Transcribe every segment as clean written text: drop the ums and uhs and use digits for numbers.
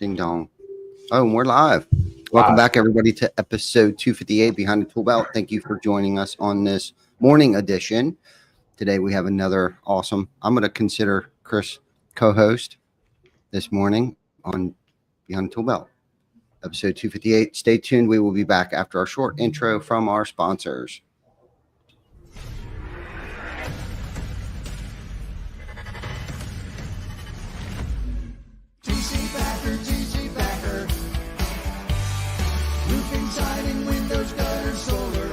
Ding dong. Oh, and we're live. Welcome back, everybody, to episode 258 Behind the ToolBelt. Thank you for joining us on this morning edition. Today we have another awesome, I'm going to consider Chris co-host this morning on Behind the ToolBelt, episode 258. Stay tuned. We will be back after our short intro from our sponsors. TC Backer. Roofing, siding, windows, gutter, solar.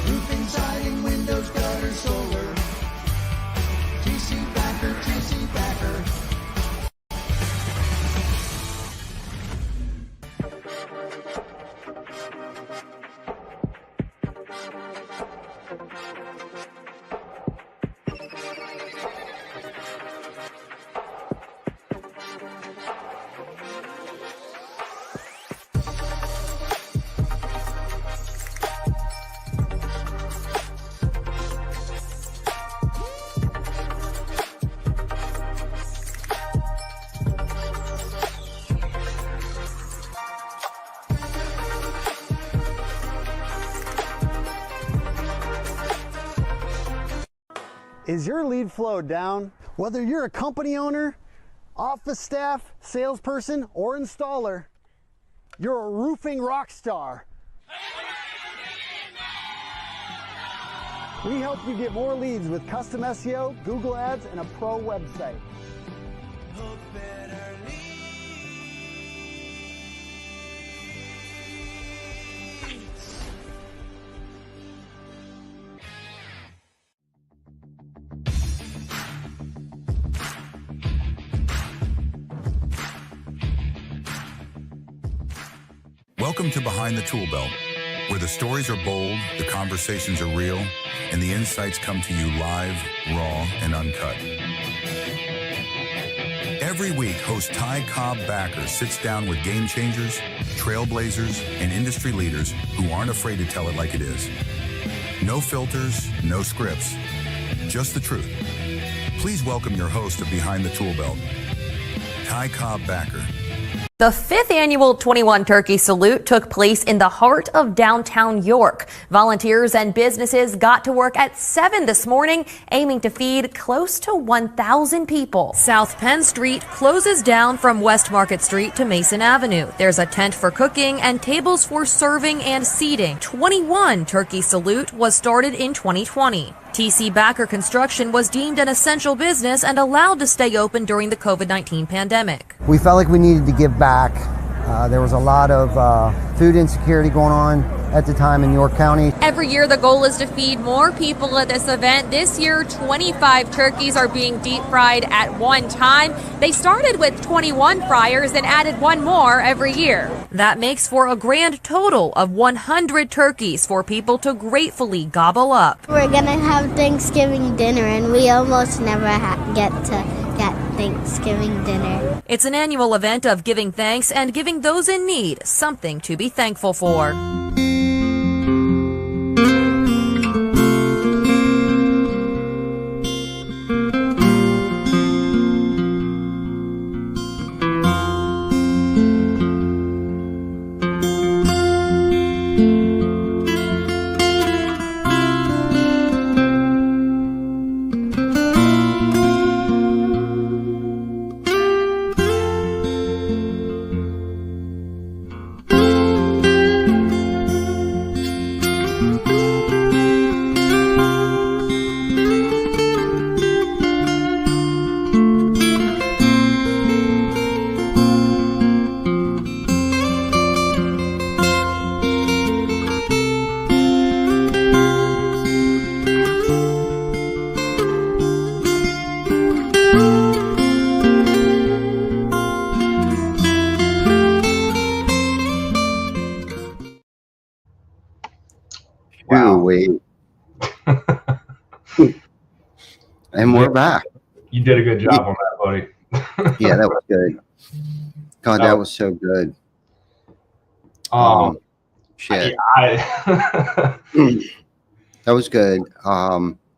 Roofing, siding, windows, gutter, solar. TC Backer. Is your lead flow down? Whether you're a company owner, office staff, salesperson, or installer, you're a roofing rock star. We help you get more leads with custom SEO, Google Ads, and a pro website. Welcome to Behind the ToolBelt, where the stories are bold, the conversations are real, and the insights come to you live, raw, and uncut. Every week, host Cobb Backer sits down with game changers, trailblazers, and industry leaders who aren't afraid to tell it like it is. No filters, no scripts, just the truth. Please welcome your host of Behind the ToolBelt, Cobb Backer. The 5th annual 21 Turkey Salute took place in the heart of downtown York. Volunteers and businesses got to work at 7 this morning, aiming to feed close to 1,000 people. South Penn Street closes down from West Market Street to Mason Avenue. There's a tent for cooking and tables for serving and seating. 21 Turkey Salute was started in 2020. TC Backer Construction was deemed an essential business and allowed to stay open during the COVID-19 pandemic. We felt like we needed to give back. There was a lot of food insecurity going on at the time in York County. Every year the goal is to feed more people at this event. This year 25 turkeys are being deep fried at one time. They started with 21 fryers and added one more every year. That makes for a grand total of 100 turkeys for people to gratefully gobble up. We're gonna have Thanksgiving dinner and we almost never get Thanksgiving dinner. It's an annual event of giving thanks and giving those in need something to be thankful for. And we're back. You did a good job on that, buddy. Yeah, that was good. God, that was so good. Shit. That was good.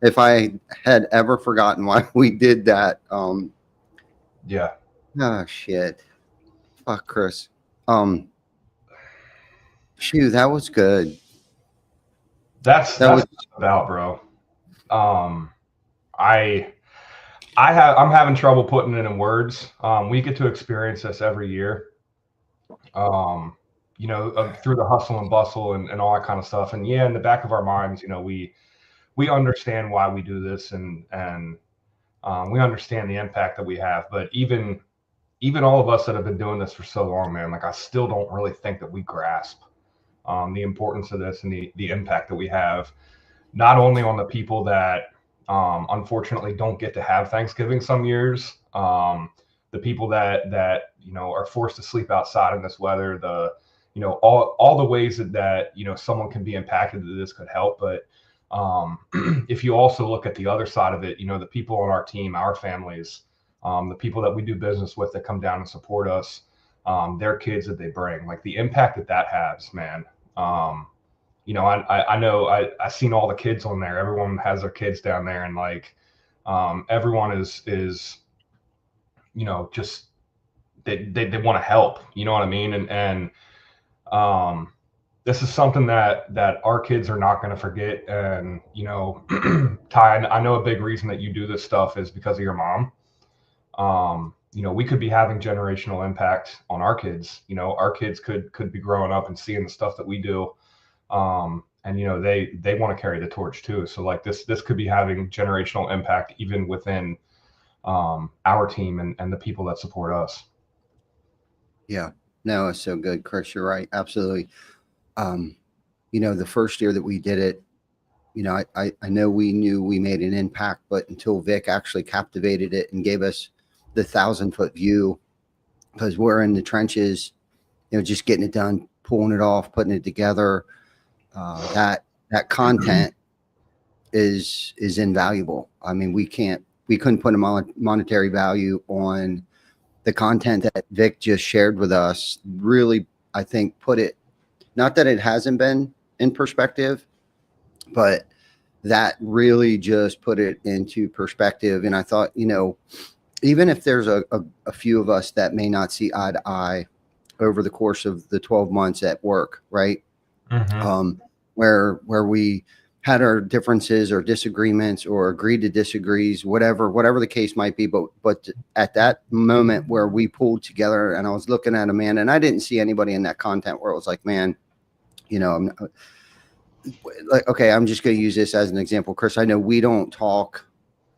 If I had ever forgotten why we did that, yeah. oh shit. fuck, Chris. Shoot, that was good. That's That was what it's about, bro. I'm having trouble putting it in words. We get to experience this every year. Through the hustle and bustle and all that kind of stuff. And yeah, in the back of our minds, we understand why we do this and we understand the impact that we have. But even all of us that have been doing this for so long, man, like I still don't really think that we grasp the importance of this and the impact that we have, not only on the people that unfortunately don't get to have Thanksgiving some years, the people that are forced to sleep outside in this weather, all the ways that someone can be impacted that this could help. But if you also look at the other side of it, the people on our team, our families, the people that we do business with that come down and support us, their kids that they bring, like the impact that has, man. I know I've seen all the kids on there. Everyone has their kids down there, and like everyone is just they want to help. You know what I mean? And this is something that our kids are not going to forget. And Ty, I know a big reason that you do this stuff is because of your mom. We could be having generational impact on our kids. Our kids could be growing up and seeing the stuff that we do. And they want to carry the torch too. So like this could be having generational impact even within our team and the people that support us. Yeah, no, it's so good, Chris. You're right, absolutely. The first year that we did it, I know we knew we made an impact, but until Vic actually captivated it and gave us the 1,000-foot view, because we're in the trenches, just getting it done, pulling it off, putting it together. That content is invaluable. I mean, we couldn't put a monetary value on the content that Vic just shared with us. Really, I think put it, not that it hasn't been in perspective, but that really just put it into perspective. And I thought, even if there's a few of us that may not see eye to eye over the course of the 12 months at work, right? Mm-hmm. Where we had our differences or disagreements or agreed to disagrees, whatever the case might be. But at that moment where we pulled together, and I was looking at Amanda, and I didn't see anybody in that content where it was like, man, I'm like, okay, I'm just going to use this as an example. Chris, I know we don't talk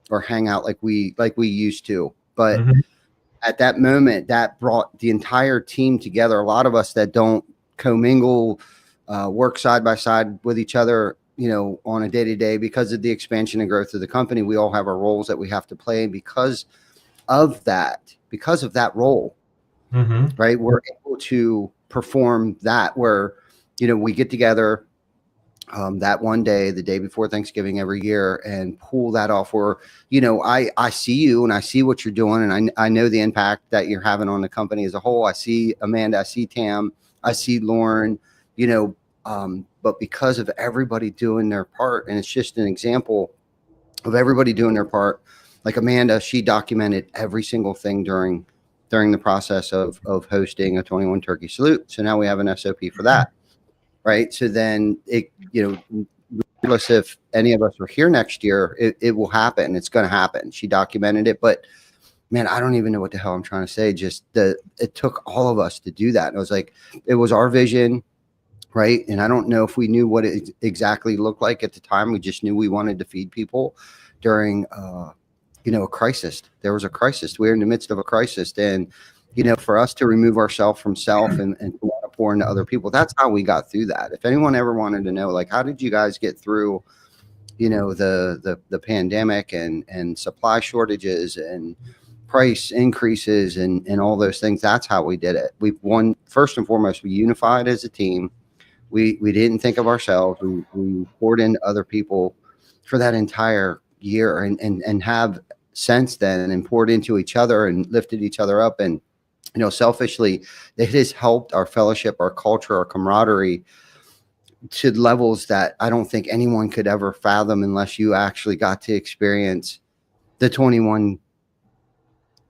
or hang out like we used to, but mm-hmm. At that moment that brought the entire team together. A lot of us that don't commingle, work side by side with each other, on a day-to-day, because of the expansion and growth of the company. We all have our roles that we have to play. And because of that role, mm-hmm. right, we're able to perform that where, we get together that one day, the day before Thanksgiving every year, and pull that off. Or, I see you and I see what you're doing, and I know the impact that you're having on the company as a whole. I see Amanda, I see Tam, I see Lauren, but because of everybody doing their part, and it's just an example of everybody doing their part. Like Amanda, she documented every single thing during the process of hosting a 21 turkey salute. So now we have an SOP for that. Right. So then regardless if any of us are here next year, it will happen. It's going to happen. She documented it, but man, I don't even know what the hell I'm trying to say. Just it took all of us to do that. And it was like, it was our vision. Right. And I don't know if we knew what it exactly looked like at the time. We just knew we wanted to feed people during, a crisis. There was a crisis. We were in the midst of a crisis. And, for us to remove ourselves from self and pour into other people, that's how we got through that. If anyone ever wanted to know, like, how did you guys get through, the pandemic and supply shortages and price increases and all those things, that's how we did it. First and foremost, we unified as a team. We didn't think of ourselves. We poured into other people for that entire year and have since then, and poured into each other and lifted each other up. And, selfishly, it has helped our fellowship, our culture, our camaraderie to levels that I don't think anyone could ever fathom unless you actually got to experience the 21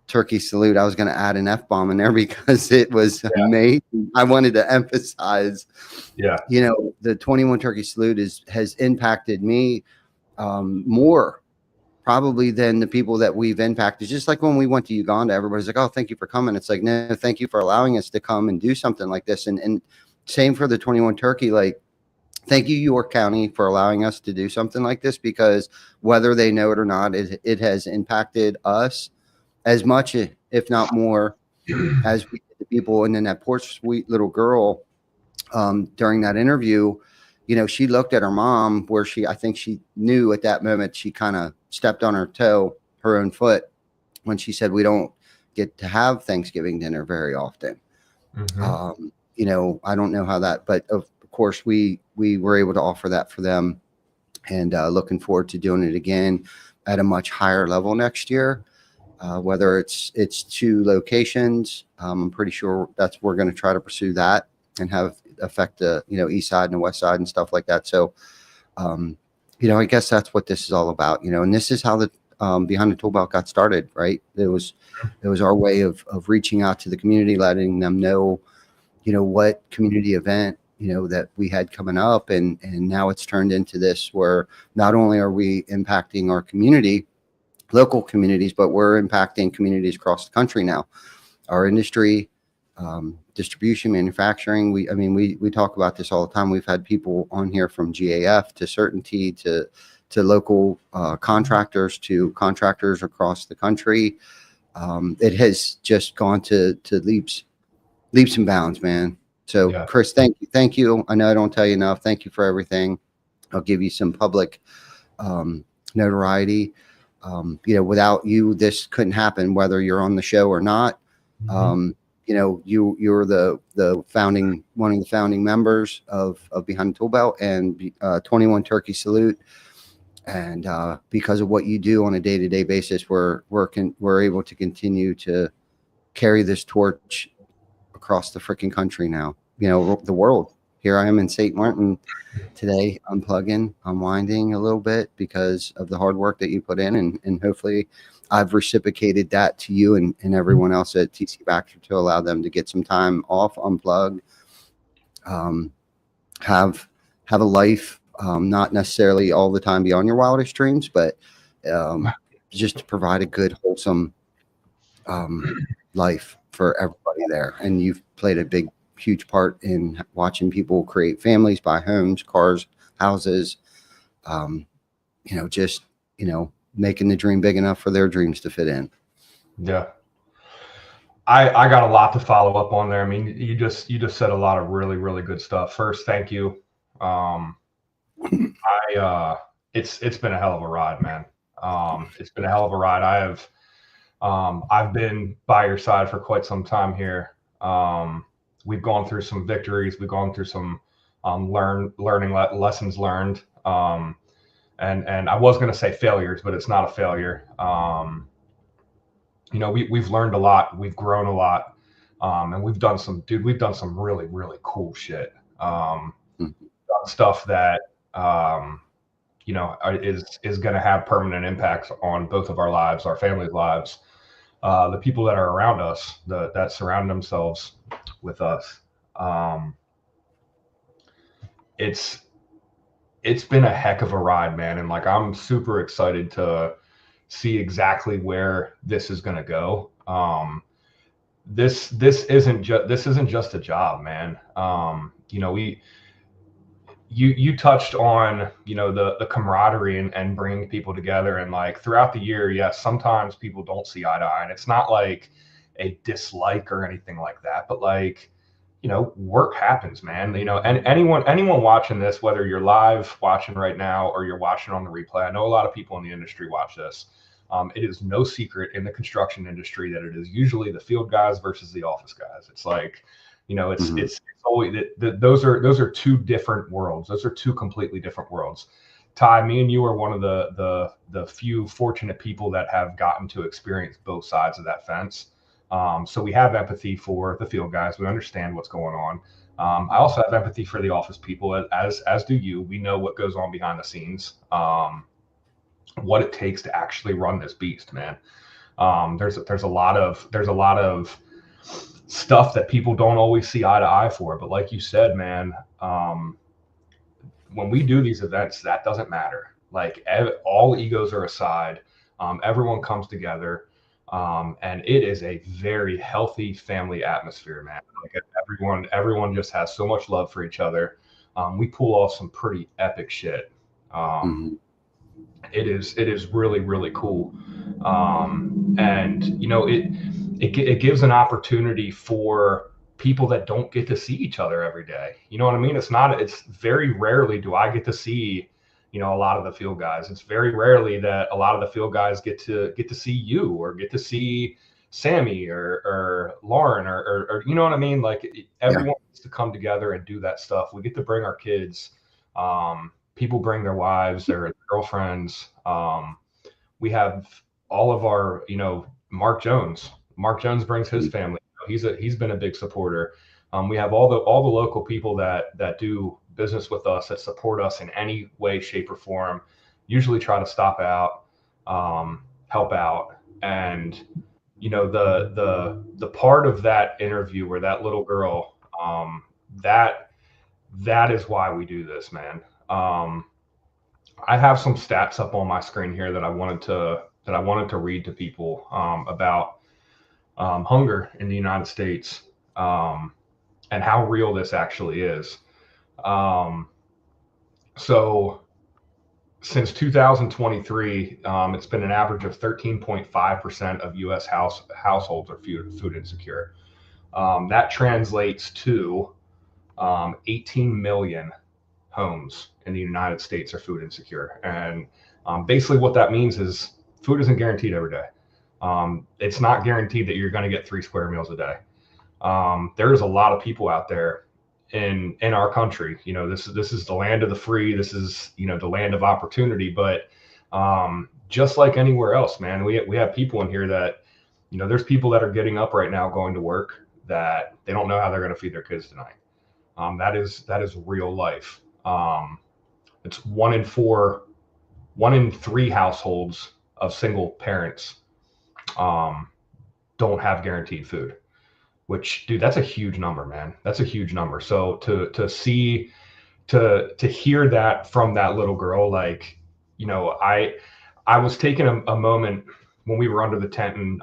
turkey salute, I was going to add an F-bomb in there because it was amazing. I wanted to emphasize, the 21 turkey salute has impacted me more probably than the people that we've impacted. Just like when we went to Uganda, everybody's like, oh, thank you for coming. It's like, no, thank you for allowing us to come and do something like this. And same for the 21 turkey, like, thank you, York County, for allowing us to do something like this, because whether they know it or not, it has impacted us as much, if not more, as we did the people. And then that poor sweet little girl, during that interview, she looked at her mom where I think she knew at that moment she kind of stepped on her own foot when she said, we don't get to have Thanksgiving dinner very often. I don't know how that, but of course we were able to offer that for them, and looking forward to doing it again at a much higher level next year. Whether it's 2 locations, I'm pretty sure we're going to try to pursue that and have affect the east side and the west side and stuff like that. So I guess that's what this is all about, and this is how the Behind the ToolBelt got started, right? It was our way of reaching out to the community, letting them know what community event that we had coming up, and now it's turned into this where not only are we impacting our community, local communities, but we're impacting communities across the country now. Our industry, distribution, manufacturing. We talk about this all the time. We've had people on here from GAF to Certainty to local contractors to contractors across the country. It has just gone to leaps and bounds, man. So Chris, thank you. I know I don't tell you enough. Thank you for everything. I'll give you some public notoriety. Without you, this couldn't happen, whether you're on the show or not. You're the founding, one of the founding members of Behind the ToolBelt and 21 Turkey Salute. And because of what you do on a day-to-day basis, we're able to continue to carry this torch across the freaking country now, the world. Here I am in St. Martin today, unplugging, unwinding a little bit because of the hard work that you put in. And hopefully I've reciprocated that to you and everyone else at TC Backer to allow them to get some time off, unplug, have a life, not necessarily all the time beyond your wildest dreams, but just to provide a good, wholesome life for everybody there. And you've played a huge part in watching people create families, buy homes, cars, houses, making the dream big enough for their dreams to fit in. Yeah. I got a lot to follow up on there. I mean, you just said a lot of really, really good stuff. First, thank you. It's been a hell of a ride, man. It's been a hell of a ride. I've been by your side for quite some time here. We've gone through some victories. We've gone through some lessons learned. And I was going to say failures, but it's not a failure. We've learned a lot. We've grown a lot. And we've done some really, really cool shit. Stuff that, is going to have permanent impacts on both of our lives, our families' lives, the people that are around us, that surround themselves with us. It's been a heck of a ride, man. And I'm super excited to see exactly where this is going to go. This isn't just a job, man. You touched on, the camaraderie and bringing people together, and throughout the year, yes, sometimes people don't see eye to eye, and it's not like a dislike or anything like that, but work happens, man. And anyone watching this, whether you're live watching right now or you're watching on the replay, I know a lot of people in the industry watch this. It is no secret in the construction industry that it is usually the field guys versus the office guys. It's it's always those are 2 different worlds. Those are 2 completely different worlds. Ty, me and you are one of the few fortunate people that have gotten to experience both sides of that fence. So we have empathy for the field guys. We understand what's going on. I also have empathy for the office people, as do you. We know what goes on behind the scenes, what it takes to actually run this beast, man. There's a lot of stuff that people don't always see eye to eye for. But like you said, man, when we do these events, that doesn't matter. Like all egos are aside. Everyone comes together. And it is a very healthy family atmosphere, man. Like everyone just has so much love for each other. We pull off some pretty epic shit. It is really, really cool. And it gives an opportunity for people that don't get to see each other every day. You know what I mean? It's very rarely do I get to see, a lot of the field guys. It's very rarely that a lot of the field guys get to see you or get to see Sammy or Lauren or you know what I mean? Like everyone gets to come together and do that stuff. We get to bring our kids. People bring their wives, their girlfriends. We have all of our, Mark Jones. Mark Jones brings his family. He's been a big supporter. We have all the local people that do business with us, that support us in any way, shape, or form. Usually try to stop out, help out, and the part of that interview where that little girl, that is why we do this, man. I have some stats up on my screen here that I wanted to read to people about hunger in the United States, and how real this actually is. So since 2023, it's been an average of 13.5% of U.S. households are food insecure. That translates to 18 million homes in the United States are food insecure. And basically what that means is food isn't guaranteed every day. It's not guaranteed that you're going to get 3 square meals a day. There's a lot of people out there in our country. This is the land of the free. This is, the land of opportunity. But just like anywhere else, man, we have people in here that, there's people that are getting up right now going to work that they don't know how they're going to feed their kids tonight. That is real life. It's 1 in 3 households of single parents don't have guaranteed food, which, dude, that's a huge number, man. That's a huge number. So to hear that from that little girl, like, I was taking a moment when we were under the tent, and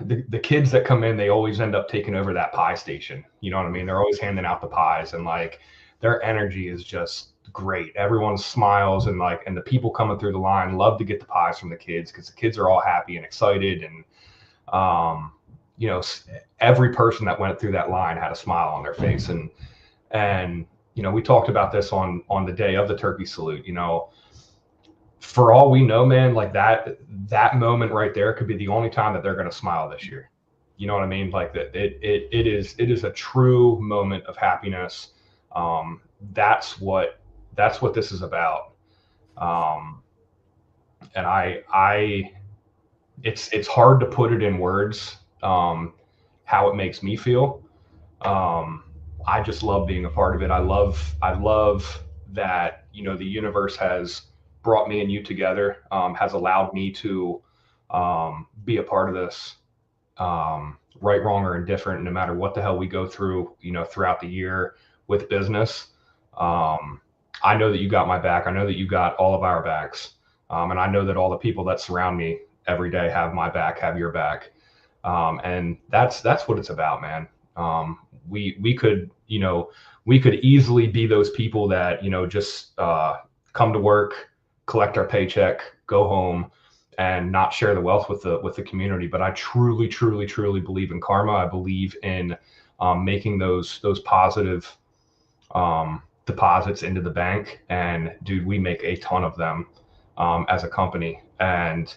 the kids that come in, they always end up taking over that pie station. You know what I mean? They're always handing out the pies, and like their energy is just great. Everyone smiles, and the people coming through the line love to get the pies from the kids because the kids are all happy and excited. And every person that went through that line had a smile on their face. And we talked about this on the day of the turkey salute. For all we know, man, like that moment right there could be the only time that they're going to smile this year. You know what I mean? Like that it is a true moment of happiness. That's what this is about. And it's hard to put it in words, how it makes me feel. I just love being a part of it. I love that, the universe has brought me and you together, has allowed me to be a part of this, right, wrong, or indifferent, no matter what the hell we go through, throughout the year with business. I know that you got my back. I know that you got all of our backs. And I know that all the people that surround me every day have my back, have your back. And that's what it's about, man. We could easily be those people that, just come to work, collect our paycheck, go home, and not share the wealth with the community. But I truly, truly, truly believe in karma. I believe in making those positive deposits into the bank. And dude, we make a ton of them as a company. And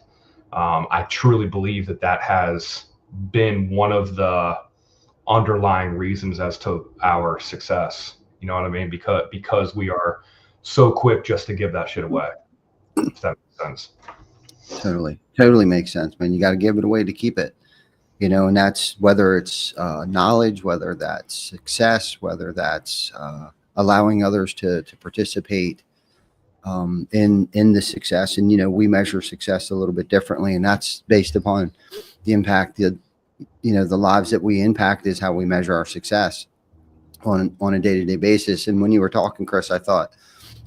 I truly believe that has been one of the underlying reasons as to our success. You know what I mean? Because we are so quick just to give that shit away. If that makes sense. Totally makes sense, man. You got to give it away to keep it, and that's whether it's knowledge, whether that's success, whether that's allowing others to participate. in the success. And, we measure success a little bit differently, and that's based upon the impact, the lives that we impact is how we measure our success on a day-to-day basis. And when you were talking, Chris, I thought,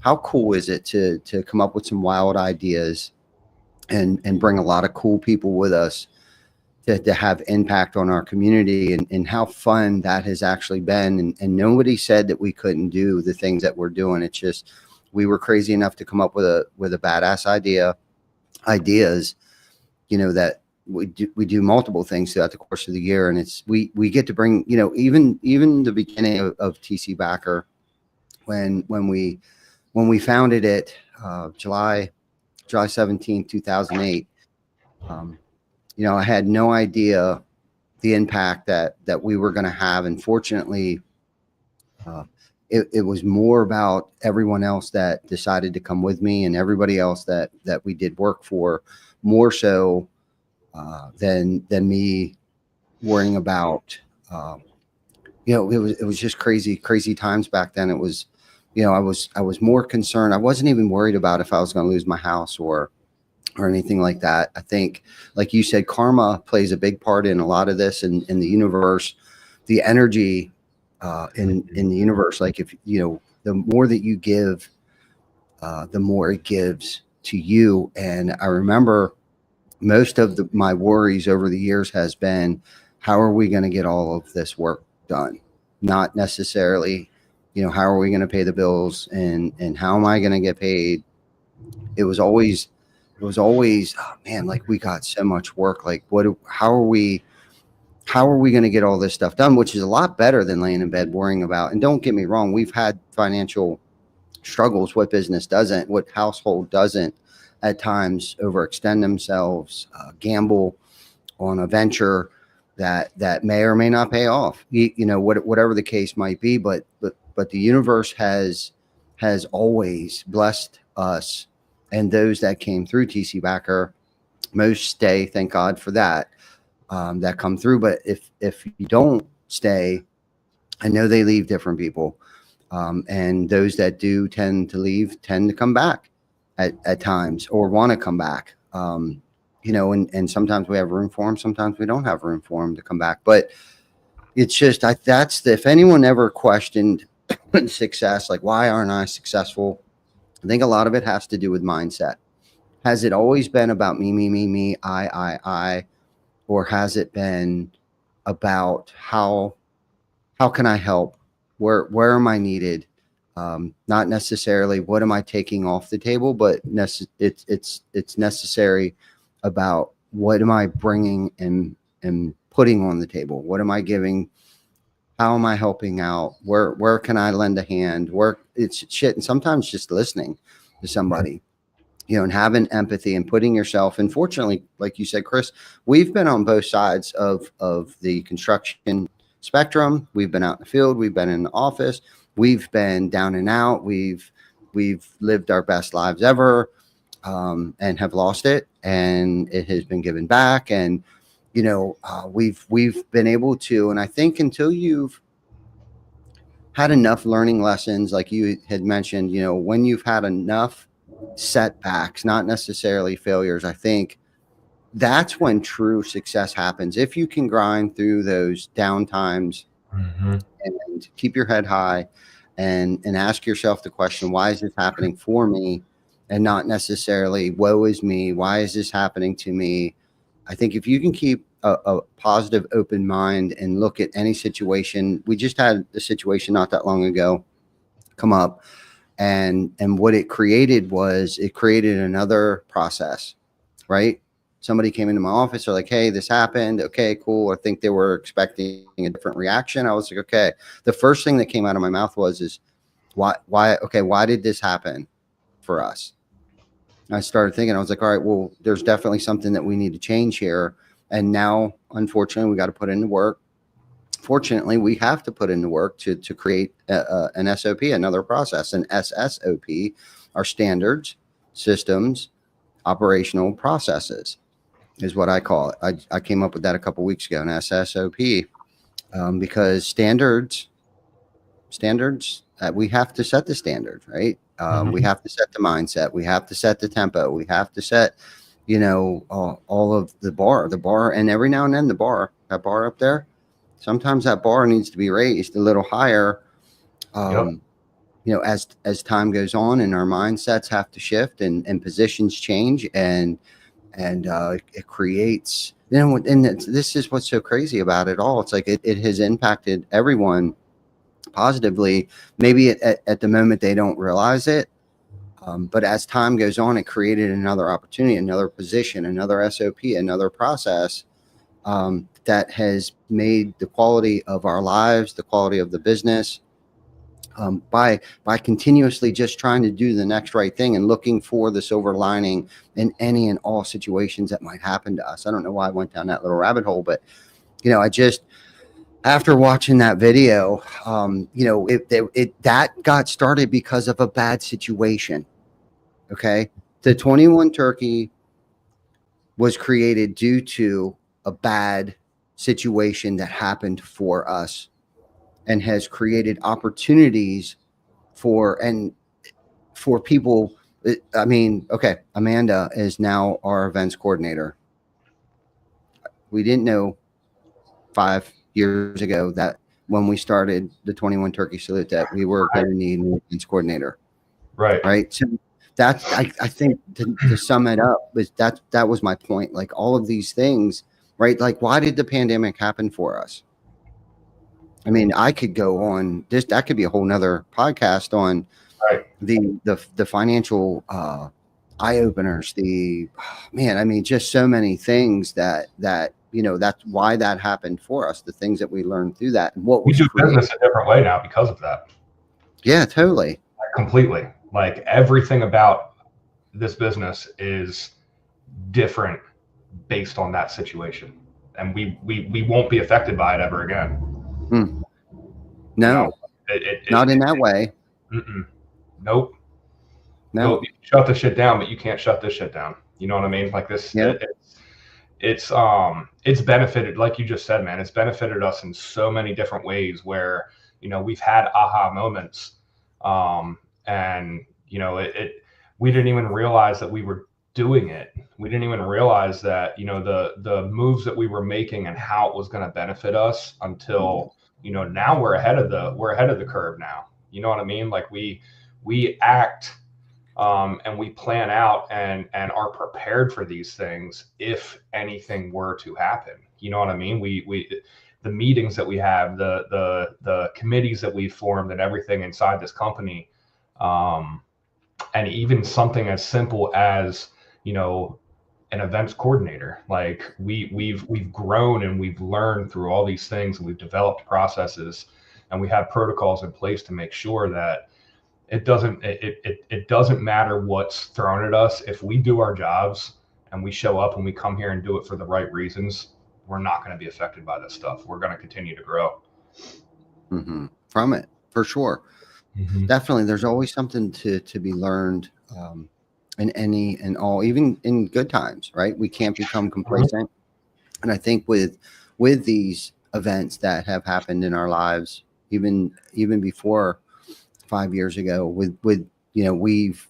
how cool is it to come up with some wild ideas and bring a lot of cool people with us to have impact on our community, and how fun that has actually been. And nobody said that we couldn't do the things that we're doing. It's just, we were crazy enough to come up with a badass ideas, that we do multiple things throughout the course of the year. And we get to bring, even the beginning of TC Backer, when we founded it, July 17th, 2008. I had no idea the impact that we were going to have. And fortunately, it was more about everyone else that decided to come with me, and everybody else that we did work for, more so than me worrying about. It was just crazy times back then. It was, I was more concerned. I wasn't even worried about if I was going to lose my house or anything like that. I think, like you said, karma plays a big part in a lot of this, and in the universe, the energy in the universe. Like, if the more that you give, the more it gives to you. And I remember most of my worries over the years has been, how are we going to get all of this work done? Not necessarily, how are we going to pay the bills, and how am I going to get paid? It was always, oh man, like, we got so much work. Like, how are we going to get all this stuff done? Which is a lot better than laying in bed worrying about. And don't get me wrong, we've had financial struggles. What business doesn't? What household doesn't at times overextend themselves, gamble on a venture that may or may not pay off, whatever the case might be. But the universe has always blessed us, and those that came through TC Backer, most stay, thank God for that, that come through. But if you don't stay, I know they leave different people, and those that do tend to leave tend to come back at times, or want to come back. And sometimes we have room for them, sometimes we don't have room for them to come back. But it's just, if anyone ever questioned success, like, why aren't I successful? I think a lot of it has to do with mindset. Has it always been about me, I, or has it been about how can I help? Where am I needed? Not necessarily what am I taking off the table, but it's necessary about what am I bringing and putting on the table? What am I giving? How am I helping out? Where can I lend a hand? It's shit. And sometimes just listening to somebody, and having empathy and putting yourself. And fortunately, like you said, Chris, we've been on both sides of the construction spectrum. We've been out in the field. We've been in the office. We've been down and out. We've lived our best lives ever, and have lost it, and it has been given back. And we've been able to, and I think until you've had enough learning lessons, like you had mentioned, when you've had enough setbacks, not necessarily failures, I think that's when true success happens. If you can grind through those down times, and keep your head high, and ask yourself the question, why is this happening for me? And not necessarily, woe is me, why is this happening to me? I think if you can keep a positive, open mind and look at any situation. We just had a situation not that long ago come up, and what it created was another process, right? Somebody came into my office, they're like, hey, this happened. Okay, cool. I think they were expecting a different reaction. I was like, okay. The first thing that came out of my mouth was why did this happen for us? I started thinking, I was like, all right, well, there's definitely something that we need to change here. And now, unfortunately, we got to put in the work. Fortunately, we have to put in the work to create an SOP, another process, an SSOP, our standards, systems, operational processes is what I call it. I came up with that a couple weeks ago, an SSOP, because standards, we have to set the standard, right? We have to set the mindset. We have to set the tempo. We have to set, you know, all of the bar, and every now and then that bar up there, sometimes that bar needs to be raised a little higher. You know, as time goes on and our mindsets have to shift and positions change, and it creates, you know, and this is what's so crazy about it all. It's like it has impacted everyone positively. Maybe at the moment they don't realize it, but as time goes on, it created another opportunity, another position, another SOP, another process that has made the quality of our lives, the quality of the business, by continuously just trying to do the next right thing and looking for the silver lining in any and all situations that might happen to us. I don't know why I went down that little rabbit hole, but you know, I just, after watching that video, you know, that got started because of a bad situation. Okay, the 21 turkey was created due to a bad situation that happened for us, and has created opportunities for people. I mean, okay, Amanda is now our events coordinator. We didn't know 5 years ago that when we started the 21 Turkey Salute that we were going to need an events coordinator. Right. So that's, I think to sum it up, was that was my point. Like all of these things, right? Like, why did the pandemic happen for us? I mean, I could go on this. That could be a whole nother podcast on the financial eye openers. Man, I mean, just so many things that you know, that's why that happened for us. The things that we learned through that, and what we do business a different way now because of that. Yeah, totally, completely. Like everything about this business is different based on that situation, and we won't be affected by it ever again. No, not in that way. Nope. No, you can shut the shit down, but you can't shut this shit down. You know what I mean? Like this, it's benefited, like you just said, man, it's benefited us in so many different ways where, you know, we've had aha moments. And you know, we didn't even realize that we were doing it. We didn't even realize that, you know, the moves that we were making and how it was going to benefit us until, you know, now we're ahead of the curve now. You know what I mean? Like we act, and we plan out and are prepared for these things if anything were to happen. You know what I mean? The meetings that we have, the committees that we formed and everything inside this company, and even something as simple as, you know, an events coordinator. Like we've grown and we've learned through all these things, and we've developed processes, and we have protocols in place to make sure that it doesn't matter what's thrown at us. If we do our jobs and we show up and we come here and do it for the right reasons, we're not going to be affected by this stuff. We're going to continue to grow from it, for sure. Definitely, there's always something to be learned in any and all, even in good times, right? We can't become complacent. And I think with these events that have happened in our lives, even before 5 years ago, with you know, we've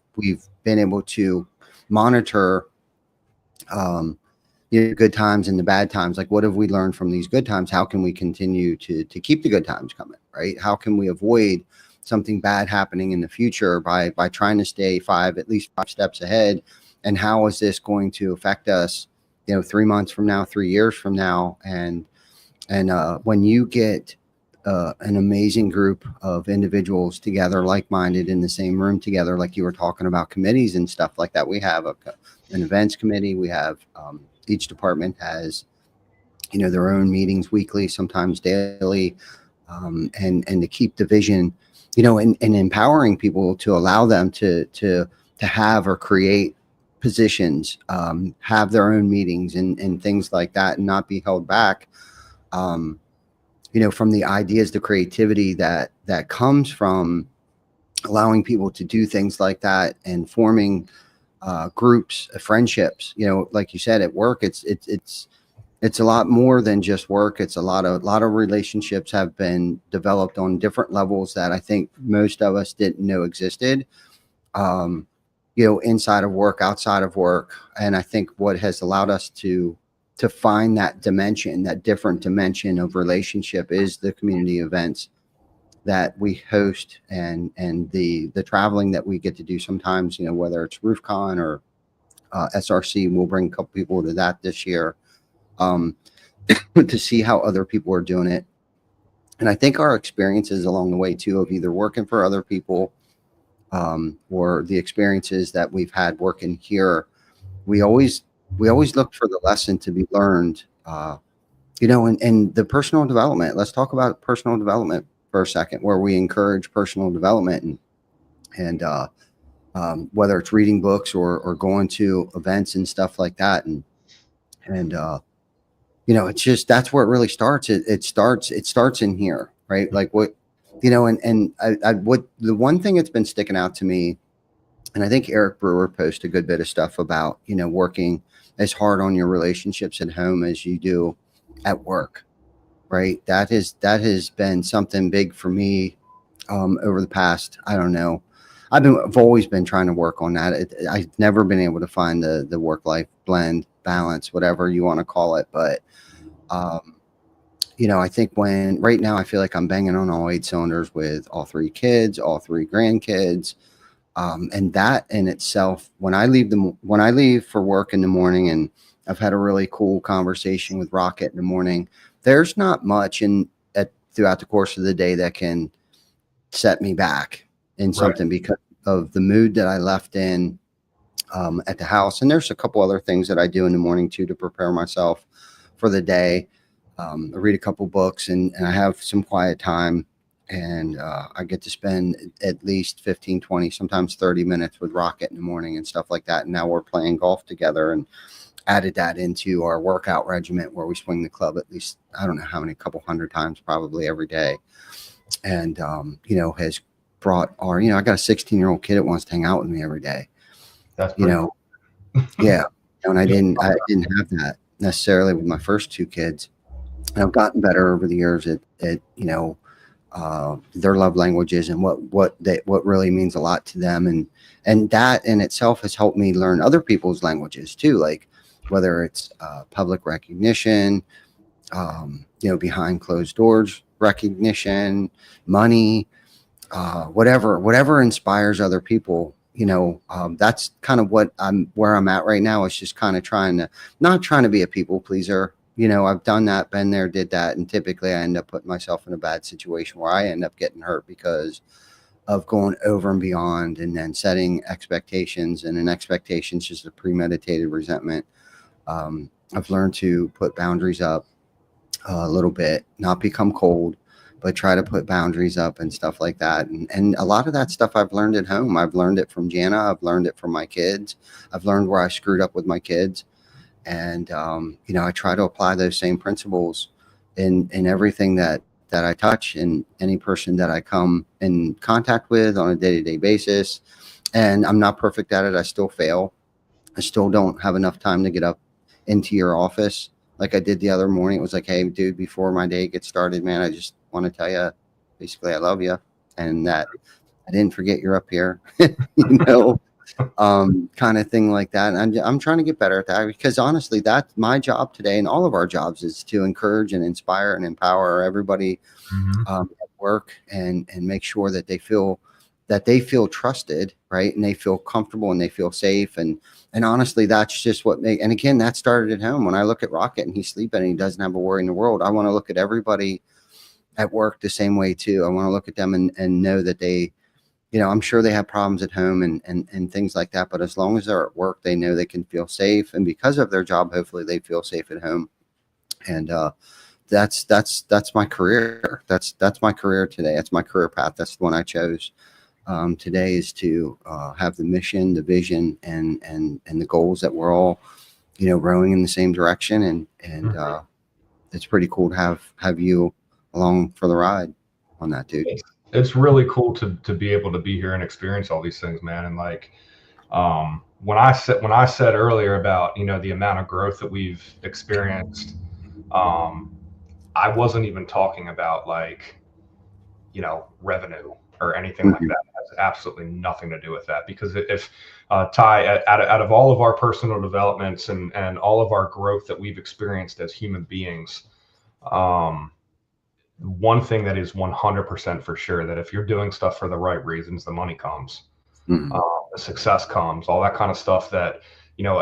been able to monitor you know, good times and the bad times. Like, what have we learned from these good times? How can we continue to keep the good times coming, right? How can we avoid something bad happening in the future by trying to stay at least five steps ahead? And how is this going to affect us, you know, 3 months from now, 3 years from now? And when you get an amazing group of individuals together, like-minded, in the same room together, like you were talking about committees and stuff like that. We have an events committee. We have each department has, you know, their own meetings weekly, sometimes daily, and to keep the vision, you know, and empowering people to allow them to have or create positions, have their own meetings and things like that, and not be held back, you know, from the ideas, the creativity that comes from allowing people to do things like that, and forming groups, friendships. You know, like you said, at work, it's a lot more than just work. It's a lot of relationships have been developed on different levels that I think most of us didn't know existed. inside of work, outside of work. And I think what has allowed us to find that dimension, that different dimension of relationship, is the community events that we host, and the traveling that we get to do sometimes, whether it's RoofCon or SRC. We'll bring a couple people to that this year, to see how other people are doing it. And I think our experiences along the way too, of either working for other people, or the experiences that we've had working here, we always look for the lesson to be learned, and the personal development. Let's talk about personal development for a second, where we encourage personal development, and whether it's reading books or going to events and stuff like that. And it's just, that's where it really starts. It starts in here, right? Like what, what the one thing that's been sticking out to me, and I think Eric Brewer posted a good bit of stuff about, working as hard on your relationships at home as you do at work, right? That has been something big for me, over the past, I don't know. I've always been trying to work on that. I've never been able to find the work-life blend, balance, whatever you want to call it. But, I think right now I feel like I'm banging on all 8 cylinders with all 3 kids, all 3 grandkids. And that in itself, when I leave for work in the morning, and I've had a really cool conversation with Rocket in the morning, there's not much throughout the course of the day that can set me back in something, because of the mood that I left in, at the house. And there's a couple other things that I do in the morning too, to prepare myself for the day. I read a couple books, and I have some quiet time, and I get to spend at least 15, 20, sometimes 30 minutes with Rocket in the morning and stuff like that. And now we're playing golf together, and added that into our workout regiment, where we swing the club at least, I don't know how many, couple hundred times probably every day. And, has brought I got a 16-year-old kid that wants to hang out with me every day. That's yeah. And I didn't have that necessarily with my first 2 kids. And I've gotten better over the years at their love languages, and what really means a lot to them. And that in itself has helped me learn other people's languages too, like whether it's public recognition, behind closed doors recognition, money, whatever inspires other people. That's kind of where I'm at right now. It's just kind of not trying to be a people pleaser. I've done that, been there, did that. And typically I end up putting myself in a bad situation where I end up getting hurt because of going over and beyond, and then setting expectations, and an expectation is just a premeditated resentment. I've learned to put boundaries up a little bit, not become cold, but try to put boundaries up and stuff like that. And a lot of that stuff I've learned at home. I've learned it from Jana. I've learned it from my kids. I've learned where I screwed up with my kids. And, I try to apply those same principles in everything that I touch, and any person that I come in contact with on a day-to-day basis. And I'm not perfect at it. I still fail. I still don't have enough time to get up into your office like I did the other morning. It was like, hey, dude, before my day gets started, man, I just want to tell you, basically, I love you, and that I didn't forget you're up here, kind of thing like that. And I'm trying to get better at that, because honestly, that's my job today, and all of our jobs, is to encourage and inspire and empower everybody at work, and make sure that they feel trusted, right? And they feel comfortable, and they feel safe. And honestly, that's just and again, that started at home. When I look at Rocket and he's sleeping and he doesn't have a worry in the world, I want to look at everybody at work the same way too. I want to look at them and know that they, I'm sure they have problems at home and things like that, but as long as they're at work, they know they can feel safe. And because of their job, hopefully they feel safe at home. And, that's my career. That's my career today. That's my career path. That's the one I chose. Today, is to have the mission, the vision, and the goals that we're all, rowing in the same direction. And it's pretty cool to have you along for the ride on that, dude. It's really cool to be able to be here and experience all these things, man. And like, when I said earlier about, the amount of growth that we've experienced, I wasn't even talking about like, revenue or anything like that. It has absolutely nothing to do with that, because if Ty, out of all of our personal developments and all of our growth that we've experienced as human beings, one thing that is 100% for sure, that if you're doing stuff for the right reasons, the money comes, the success comes, all that kind of stuff. That, you know,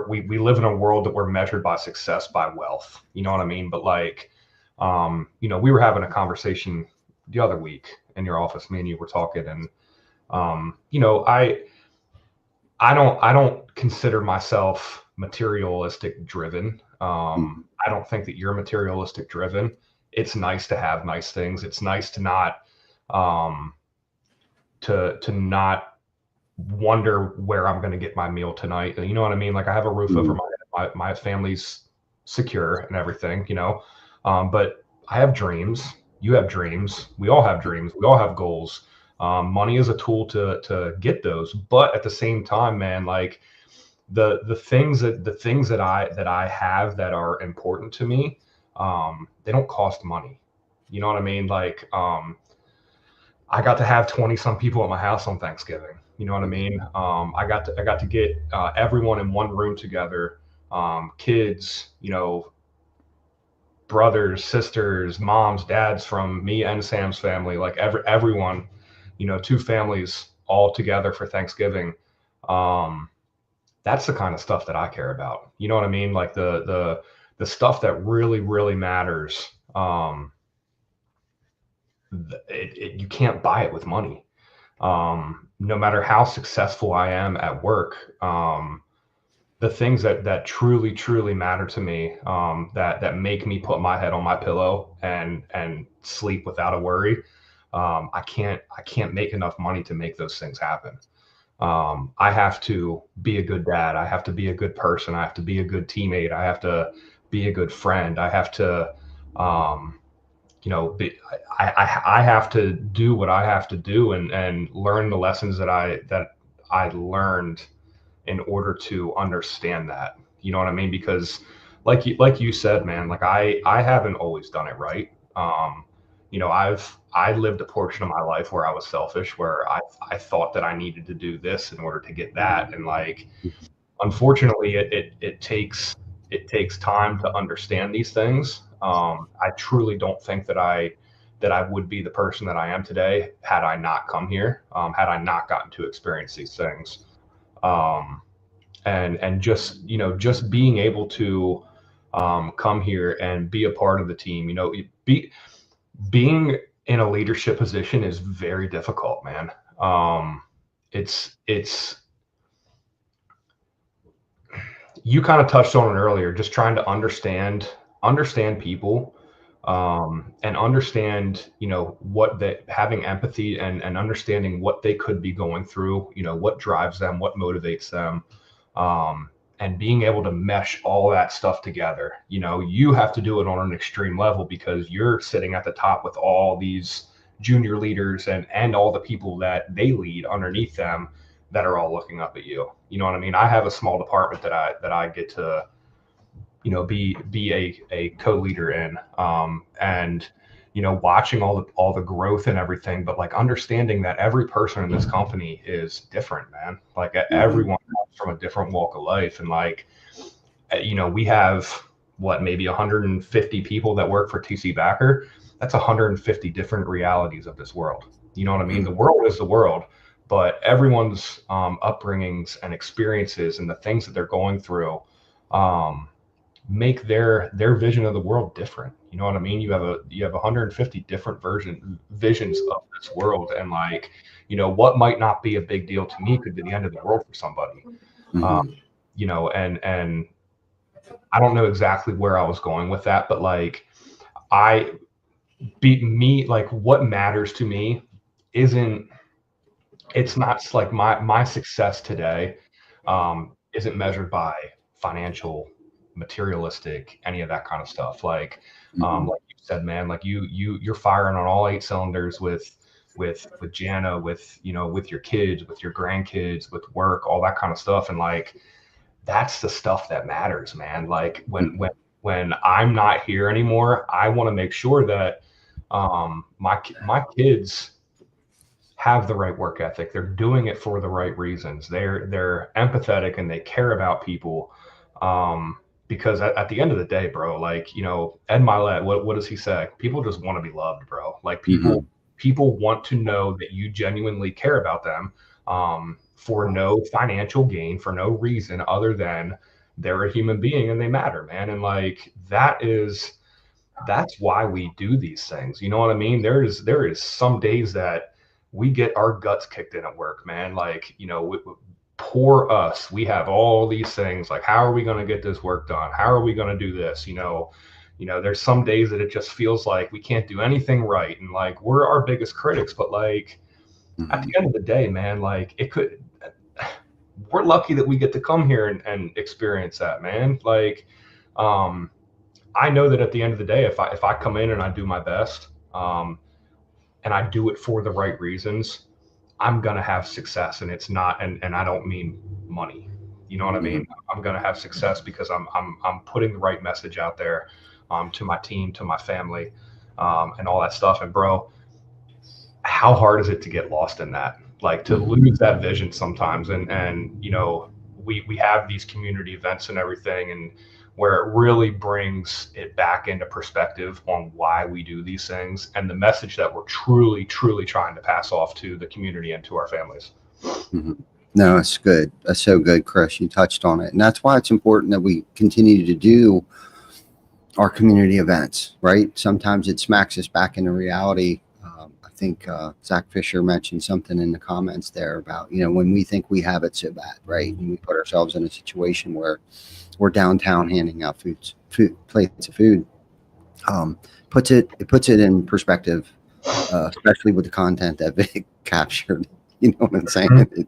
we live in a world that we're measured by success, by wealth. You know what I mean? But like, you know, we were having a conversation the other week in your office. Me and you were talking, and you know, I don't consider myself materialistic driven. I don't think that you're materialistic driven. It's nice to have nice things. It's nice to not to not wonder where I'm going to get my meal tonight. You know what I mean? Like, I have a roof over my head. My family's secure and everything, you know. But I have dreams. You have dreams. We all have dreams. We all have goals. Money is a tool to get those. But at the same time, man, like the things that I have that are important to me, they don't cost money. You know what I mean? Like, I got to have 20 some people at my house on Thanksgiving. You know what I mean? I got to get everyone in one room together, kids, you know, brothers, sisters, moms, dads from me and Sam's family, like everyone, you know, 2 families all together for Thanksgiving. That's the kind of stuff that I care about. You know what I mean? Like the stuff that really, really matters. You can't buy it with money. No matter how successful I am at work, the things that truly, truly matter to me, that make me put my head on my pillow and sleep without a worry, I can't make enough money to make those things happen. I have to be a good dad. I have to be a good person. I have to be a good teammate. I have to be a good friend. I have to, you know, I have to do what I have to do and learn the lessons that I learned in order to understand that. You know what I mean? Because like you said, man, like I haven't always done it right. You know, I lived a portion of my life where I was selfish, where I thought that I needed to do this in order to get that. And like, unfortunately, it takes time to understand these things. I truly don't think that I would be the person that I am today had I not come here, had I not gotten to experience these things. And just, you know, just being able to come here and be a part of the team, you know, being in a leadership position is very difficult, man. It's you kind of touched on it earlier, just trying to understand people, and understand, you know, having empathy and understanding what they could be going through, you know, what drives them, what motivates them, and being able to mesh all that stuff together. You know, you have to do it on an extreme level because you're sitting at the top with all these junior leaders and all the people that they lead underneath them that are all looking up at you. You know what I mean? I have a small department that I get to, you know, be a co-leader in, and, you know, watching all the growth and everything, but like understanding that every person in this company is different, man. Like everyone comes from a different walk of life. And like, you know, we have maybe 150 people that work for TC Backer. That's 150 different realities of this world. You know what I mean? The world is the world, but everyone's upbringings and experiences and the things that they're going through make their vision of the world different. You know what I mean? You have 150 different visions of this world, and like, you know, what might not be a big deal to me could be the end of the world for somebody. You know, and I don't know exactly where I was going with that, but like, like what matters to me it's not like my success today isn't measured by financial, materialistic, any of that kind of stuff. Like, like you said, man, like you're firing on all 8 cylinders with Jana, with, you know, with your kids, with your grandkids, with work, all that kind of stuff. And like, that's the stuff that matters, man. Like when I'm not here anymore, I want to make sure that my kids have the right work ethic. They're doing it for the right reasons. They're empathetic and they care about people. Because at the end of the day, bro, like, you know, Ed Milet, what does he say? People just want to be loved, bro. Like people want to know that you genuinely care about them, for no financial gain, for no reason other than they're a human being and they matter, man. And like, that's why we do these things. You know what I mean? There is some days that we get our guts kicked in at work, man. Like, you know, poor us. We have all these things. Like, how are we going to get this work done? How are we going to do this? There's some days that it just feels like we can't do anything right, and like we're our biggest critics. But like at the end of the day, man, like we're lucky that we get to come here and experience that, man. Like, I know that at the end of the day, if I come in and I do my best, and I do it for the right reasons, I'm gonna have success. And it's not, and I don't mean money. You know what I mean? I'm gonna have success because I'm putting the right message out there, to my team, to my family, and all that stuff. And bro, how hard is it to get lost in that? Like, to lose that vision sometimes. And you know, we have these community events and everything, and where it really brings it back into perspective on why we do these things and the message that we're truly trying to pass off to the community and to our families. No, it's good. That's so good, Chris. You touched on it. And that's why it's important that we continue to do our community events, right? Sometimes it smacks us back into reality. I think Zach Fisher mentioned something in the comments there about, you know, when we think we have it so bad, right? And we put ourselves in a situation where we're downtown handing out plates of food. It puts it in perspective, especially with the content that Vic captured. You know what I'm saying?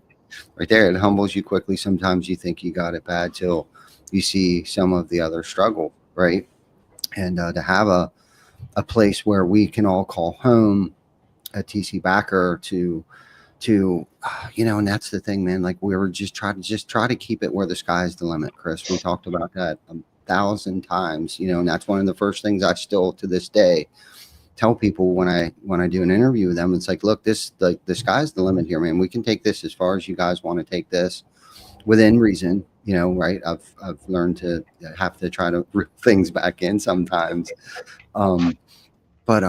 Right there, it humbles you quickly. Sometimes you think you got it bad till you see some of the other struggle, right? And to have a place where we can all call home at TC Backer to you know, and that's the thing, man. Like, we were just try to keep it where the sky's the limit, Chris. We talked about that 1,000 times, you know, and that's one of the first things I still to this day tell people when I do an interview with them. It's like, look, the sky's the limit here, man. We can take this as far as you guys want to take this within reason, you know, right? I've learned to have to try to root things back in sometimes. But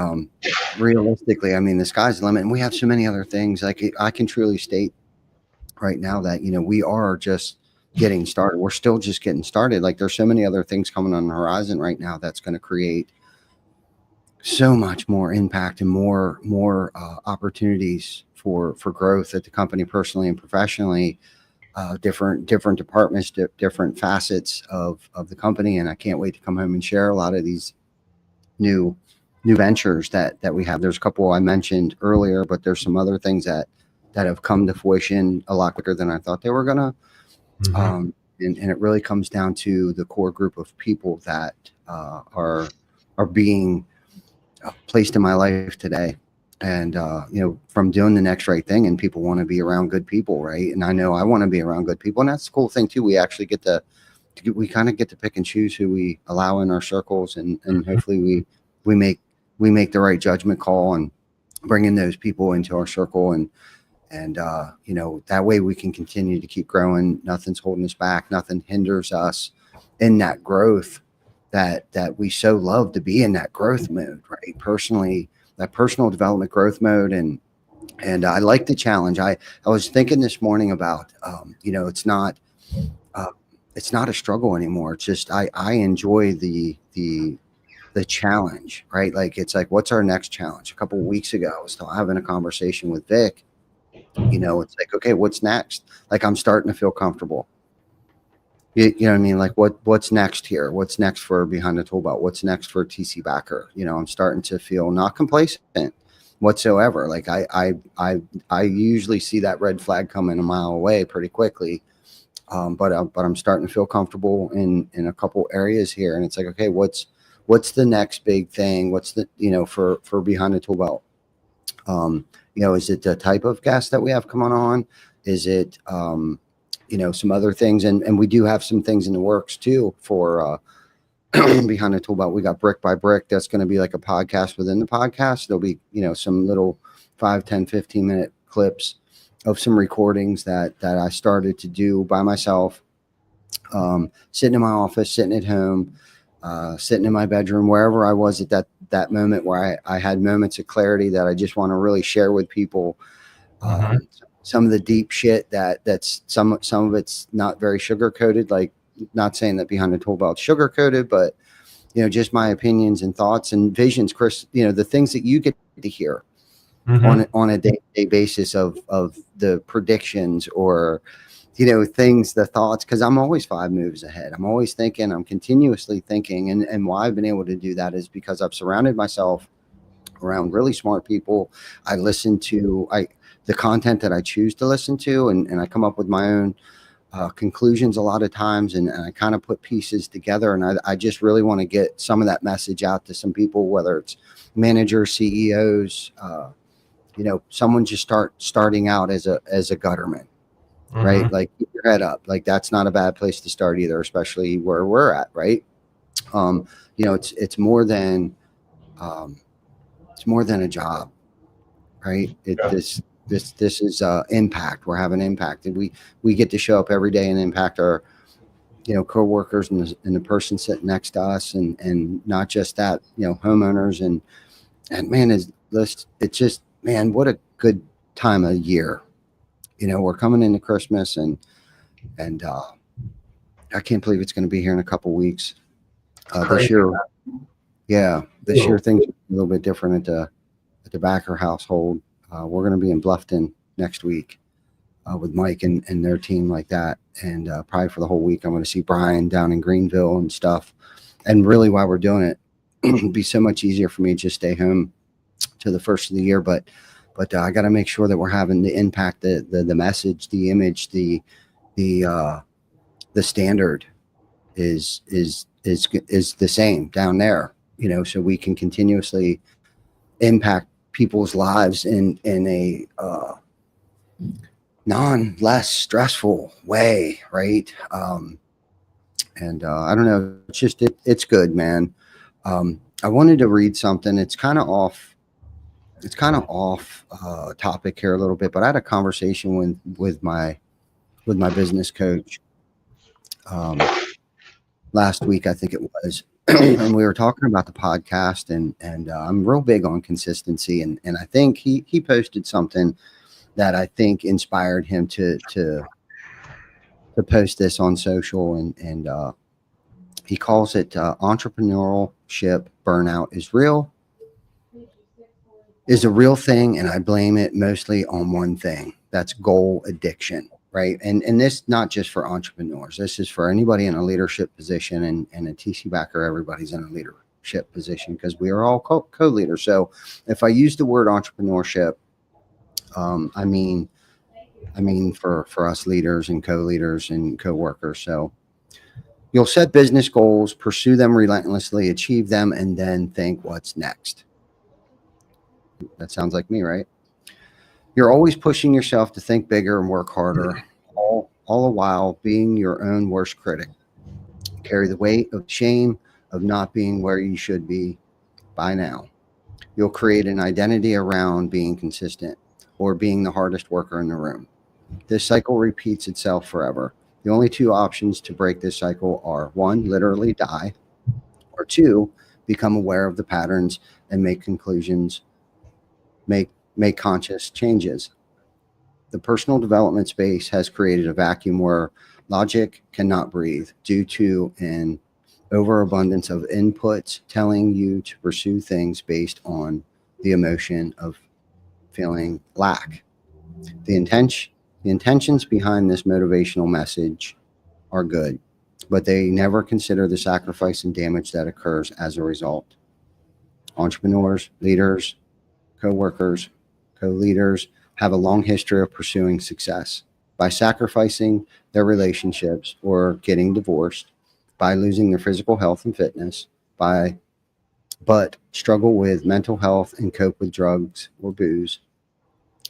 realistically, I mean, the sky's the limit, and we have so many other things. Like, I can truly state right now that, you know, we are just getting started. We're still just getting started. Like, there's so many other things coming on the horizon right now that's going to create so much more impact and more opportunities for growth at the company, personally and professionally. Different departments, different facets of the company, and I can't wait to come home and share a lot of these new ventures that we have. There's a couple I mentioned earlier, but there's some other things that have come to fruition a lot quicker than I thought they were gonna. And it really comes down to the core group of people that are being placed in my life today. And you know, from doing the next right thing, and people want to be around good people, right? And I know I want to be around good people, and that's the cool thing too. We actually we kind of get to pick and choose who we allow in our circles, and hopefully we make the right judgment call and bring in those people into our circle, and you know, that way we can continue to keep growing. Nothing's holding us back. Nothing hinders us in that growth that we so love to be in, that growth mode, right? Personally, that personal development growth mode. And I like the challenge. I was thinking this morning about, you know, it's not a struggle anymore. It's just, I enjoy the challenge, right? Like, it's like, what's our next challenge? A couple of weeks ago, I was still having a conversation with Vic. You know, it's like, okay, what's next? Like, I'm starting to feel comfortable. You know what I mean? Like, what's next here? What's next for Behind the Tool Belt? What's next for TC Backer? You know, I'm starting to feel not complacent whatsoever. Like, I usually see that red flag coming a mile away pretty quickly. But I'm starting to feel comfortable in a couple areas here. And it's like, okay, what's the next big thing? What's the, you know, for Behind the Tool Belt? You know, is it the type of guest that we have coming on? Is it, you know, some other things? And we do have some things in the works too for Behind the Tool Belt. We got Brick by Brick. That's going to be like a podcast within the podcast. There'll be, you know, some little 5, 10, 15 minute clips of some recordings that I started to do by myself, sitting in my office, sitting at home, sitting in my bedroom, wherever I was at that moment where I had moments of clarity that I just want to really share with people. Some of the deep shit that's some of it's not very sugar coated, like not saying that Behind the Tool Belt's sugar coated, but just my opinions and thoughts and visions, Chris, the things that you get to hear on a day-to-day basis of the predictions or things, the thoughts, because I'm always 5 moves ahead. I'm always thinking, I'm continuously thinking, and why I've been able to do that is because I've surrounded myself around really smart people. I listen to the content that I choose to listen to, and I come up with my own conclusions a lot of times, and I kind of put pieces together, and I just really want to get some of that message out to some people, whether it's managers, CEOs, someone just starting out as a gutterman, right? Like, keep your head up. Like, that's not a bad place to start either, especially where we're at, right? It's more than a job, right? This is impact. We're having impact, and we get to show up every day and impact our co-workers and the person sitting next to us, and not just that, homeowners, and man, it's just, man, what a good time of year. We're coming into Christmas, and I can't believe it's going to be here in a couple weeks. This year, this year things are a little bit different at the Backer household. We're going to be in Bluffton next week with Mike and their team like that. And probably for the whole week, I'm going to see Brian down in Greenville and stuff. And really, while we're doing it, it'd be so much easier for me to just stay home to the first of the year. But I got to make sure that we're having the impact, the message, the image, the standard is the same down there, so we can continuously impact people's lives in a less stressful way, right? And I don't know, it's just it's good, man. I wanted to read something. It's kind of off topic here a little bit, but I had a conversation with my business coach last week, I think it was. And we were talking about the podcast, and I'm real big on consistency, and I think he posted something that I think inspired him to post this on social, and he calls it entrepreneurship burnout is a real thing, and I blame it mostly on one thing. That's goal addiction. Right. And this not just for entrepreneurs. This is for anybody in a leadership position, and at TC Backer, everybody's in a leadership position because we are all co-leaders. So if I use the word entrepreneurship, I mean for us leaders and co-leaders and co-workers. So you'll set business goals, pursue them relentlessly, achieve them, and then think, what's next? That sounds like me, right? You're always pushing yourself to think bigger and work harder, all the while being your own worst critic. Carry the weight of shame of not being where you should be by now. You'll create an identity around being consistent or being the hardest worker in the room. This cycle repeats itself forever. The only 2 options to break this cycle are 1, literally die, or 2, become aware of the patterns and make conclusions, make conscious changes. The personal development space has created a vacuum where logic cannot breathe due to an overabundance of inputs telling you to pursue things based on the emotion of feeling lack. The intentions behind this motivational message are good, but they never consider the sacrifice and damage that occurs as a result. Entrepreneurs, leaders, co-workers, co-leaders have a long history of pursuing success by sacrificing their relationships or getting divorced, by losing their physical health and fitness, but struggle with mental health and cope with drugs or booze.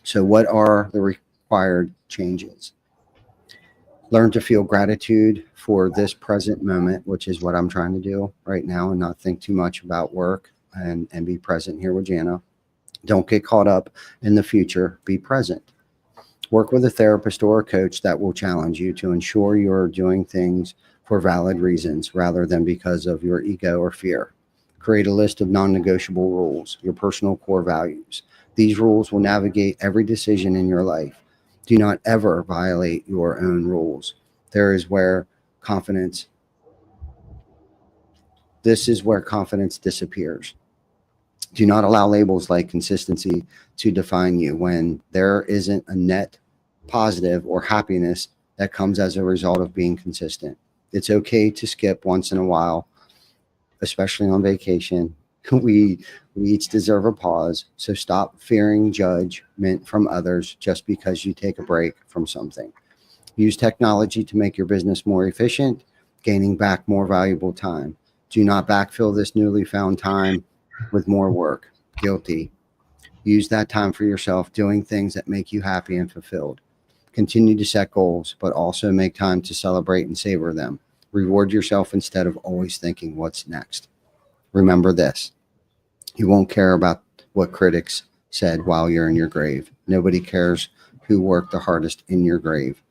So what are the required changes? Learn to feel gratitude for this present moment, which is what I'm trying to do right now, and not think too much about work, and be present here with Jana. Don't get caught up in the future. Be present. Work with a therapist or a coach that will challenge you to ensure you're doing things for valid reasons rather than because of your ego or fear. Create a list of non negotiable rules, your personal core values. These rules will navigate every decision in your life. Do not ever violate your own rules. There is where confidence, this is where confidence disappears. Do not allow labels like consistency to define you when there isn't a net positive or happiness that comes as a result of being consistent. It's okay to skip once in a while, especially on vacation. We each deserve a pause, so stop fearing judgment from others just because you take a break from something. Use technology to make your business more efficient, gaining back more valuable time. Do not backfill this newly found time with more work. Guilty. Use that time for yourself, doing things that make you happy and fulfilled. Continue to set goals, but also make time to celebrate and savor them. Reward yourself instead of always thinking what's next. Remember this: you won't care about what critics said while you're in your grave. Nobody cares who worked the hardest in your grave.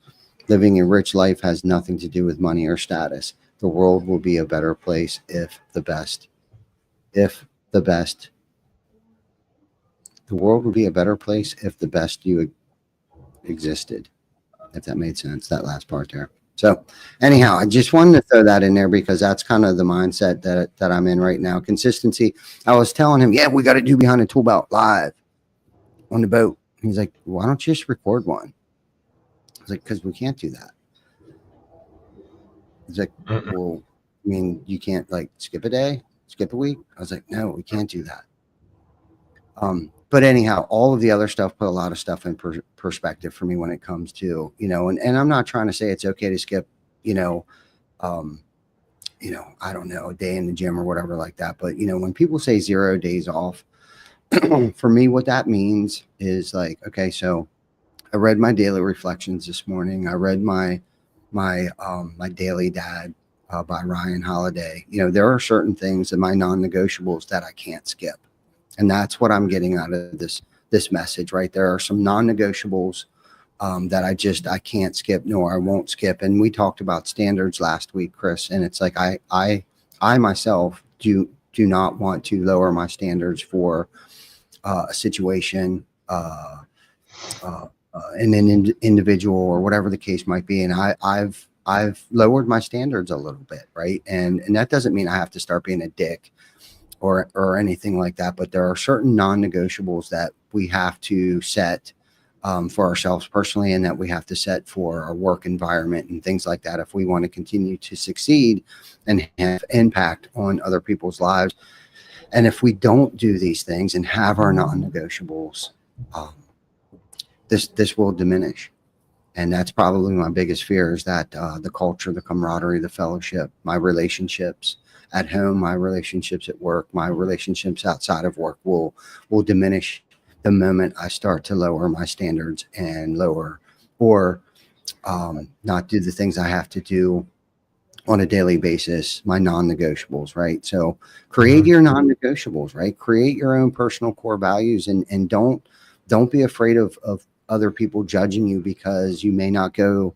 Living a rich life has nothing to do with money or status. The world will be a better place if the best, the world would be a better place if the best you existed. If that made sense, that last part there. So, anyhow, I just wanted to throw that in there because that's kind of the mindset that I'm in right now. Consistency. I was telling him, yeah, we got to do behind the tool belt live on the boat. He's like, why don't you just record one? I was like, because we can't do that. He's like, well, I mean, you can't like skip a day, skip a week. I was like, no, we can't do that. But anyhow, all of the other stuff put a lot of stuff in perspective for me when it comes to, and I'm not trying to say it's okay to skip, um, I don't know, a day in the gym or whatever like that. But, when people say 0 days off, for me, what that means is like, okay, so I read my daily reflections this morning. I read my Daily Dad by Ryan Holiday. There are certain things in my non-negotiables that I can't skip. And that's what I'm getting out of this message, right? There are some non-negotiables that I can't skip, nor I won't skip. And we talked about standards last week, Chris, and it's like I myself do not want to lower my standards for a situation, and an individual or whatever the case might be. And I've lowered my standards a little bit, right? And that doesn't mean I have to start being a dick or anything like that. But there are certain non-negotiables that we have to set for ourselves personally, and that we have to set for our work environment and things like that if we want to continue to succeed and have impact on other people's lives. And if we don't do these things and have our non-negotiables, this will diminish. And that's probably my biggest fear, is that the culture, the camaraderie, the fellowship, my relationships at home, my relationships at work, my relationships outside of work will diminish the moment I start to lower my standards and lower or not do the things I have to do on a daily basis, my non-negotiables, right? So create your non-negotiables, right? Create your own personal core values, and don't be afraid of other people judging you because you may not go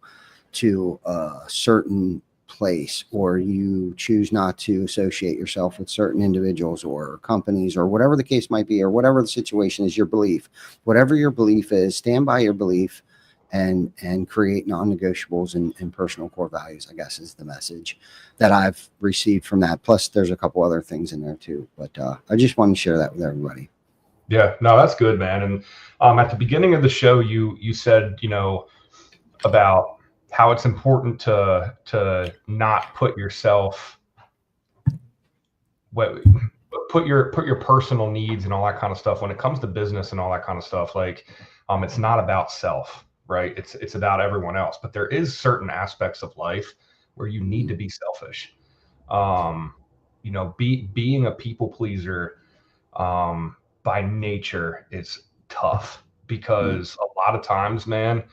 to a certain place, or you choose not to associate yourself with certain individuals or companies, or whatever the case might be, or whatever the situation is. Your belief, whatever your belief is, stand by your belief and create non-negotiables and personal core values, I guess, is the message that I've received from that. Plus there's a couple other things in there too, but I just want to share that with everybody. Yeah, no, that's good, man. And at the beginning of the show, you said, about how it's important to not put yourself, put your personal needs and all that kind of stuff when it comes to business and all that kind of stuff. Like, it's not about self, right? It's about everyone else. But there is certain aspects of life where you need to be selfish. Being a people pleaser, by nature is tough, because a lot of times, man,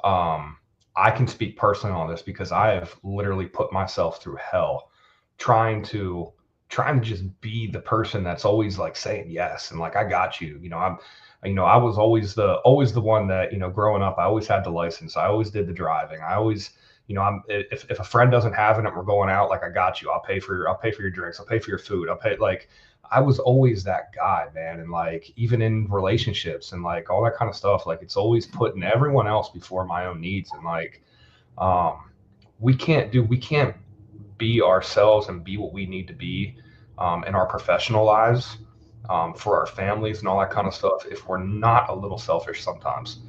I can speak personally on this because I have literally put myself through hell trying to trying to just be the person that's always like saying yes and like, I got you. I was always the one that, growing up, I always had the license. I always did the driving. I always, if a friend doesn't have it and we're going out, like, I got you. I'll pay for your drinks. I'll pay for your food. I was always that guy, man. And like, even in relationships and like all that kind of stuff, like, it's always putting everyone else before my own needs. And like, we can't be ourselves and be what we need to be in our professional lives, for our families and all that kind of stuff, if we're not a little selfish sometimes.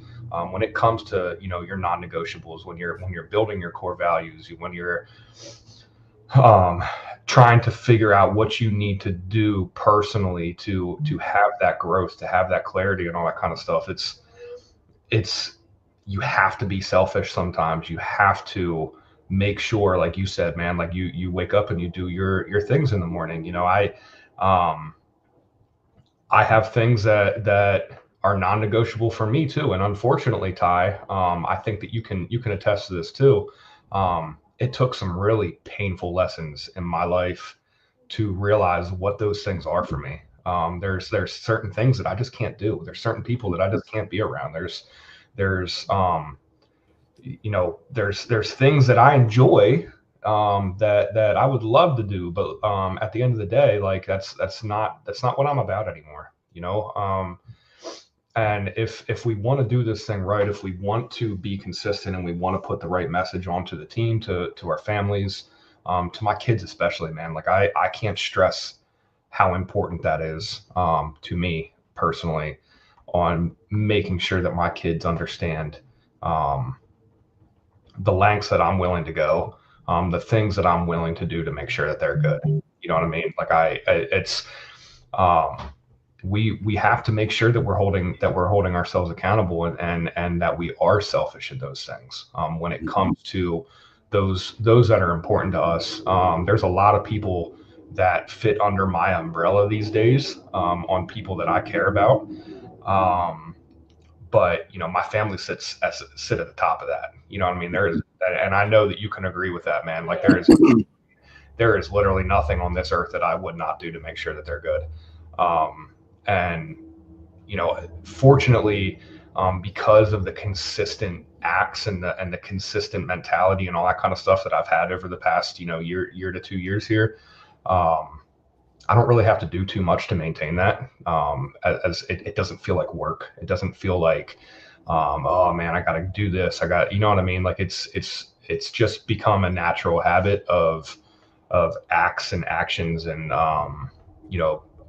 When it comes to, your non-negotiables, when you're building your core values, when you're trying to figure out what you need to do personally to have that growth, to have that clarity and all that kind of stuff, it's you have to be selfish sometimes. You have to make sure, like you said, man, like you wake up and you do your things in the morning. I have things that are non-negotiable for me too. And unfortunately, Ty, I think that you can attest to this too. It took some really painful lessons in my life to realize what those things are for me. There's certain things that I just can't do. There's certain people that I just can't be around. There's things that I enjoy, that I would love to do, but at the end of the day, like, that's not what I'm about anymore. And if we want to do this thing right, if we want to be consistent and we want to put the right message onto the team, to our families, to my kids especially, man, like, I can't stress how important that is, to me personally, on making sure that my kids understand the lengths that I'm willing to go, the things that I'm willing to do to make sure that they're good. You know what I mean? Like, we have to make sure that we're holding ourselves accountable, and that we are selfish in those things. When it comes to those that are important to us, there's a lot of people that fit under my umbrella these days, on people that I care about. But my family sit at the top of that. You know what I mean? And I know that you can agree with that, man. Like, there is literally nothing on this earth that I would not do to make sure that they're good. And fortunately, because of the consistent acts and the consistent mentality and all that kind of stuff that I've had over the past, year to 2 years here, I don't really have to do too much to maintain that. As it doesn't feel like work. It doesn't feel like, oh man, I got to do this. You know what I mean? Like, it's just become a natural habit of acts and actions and,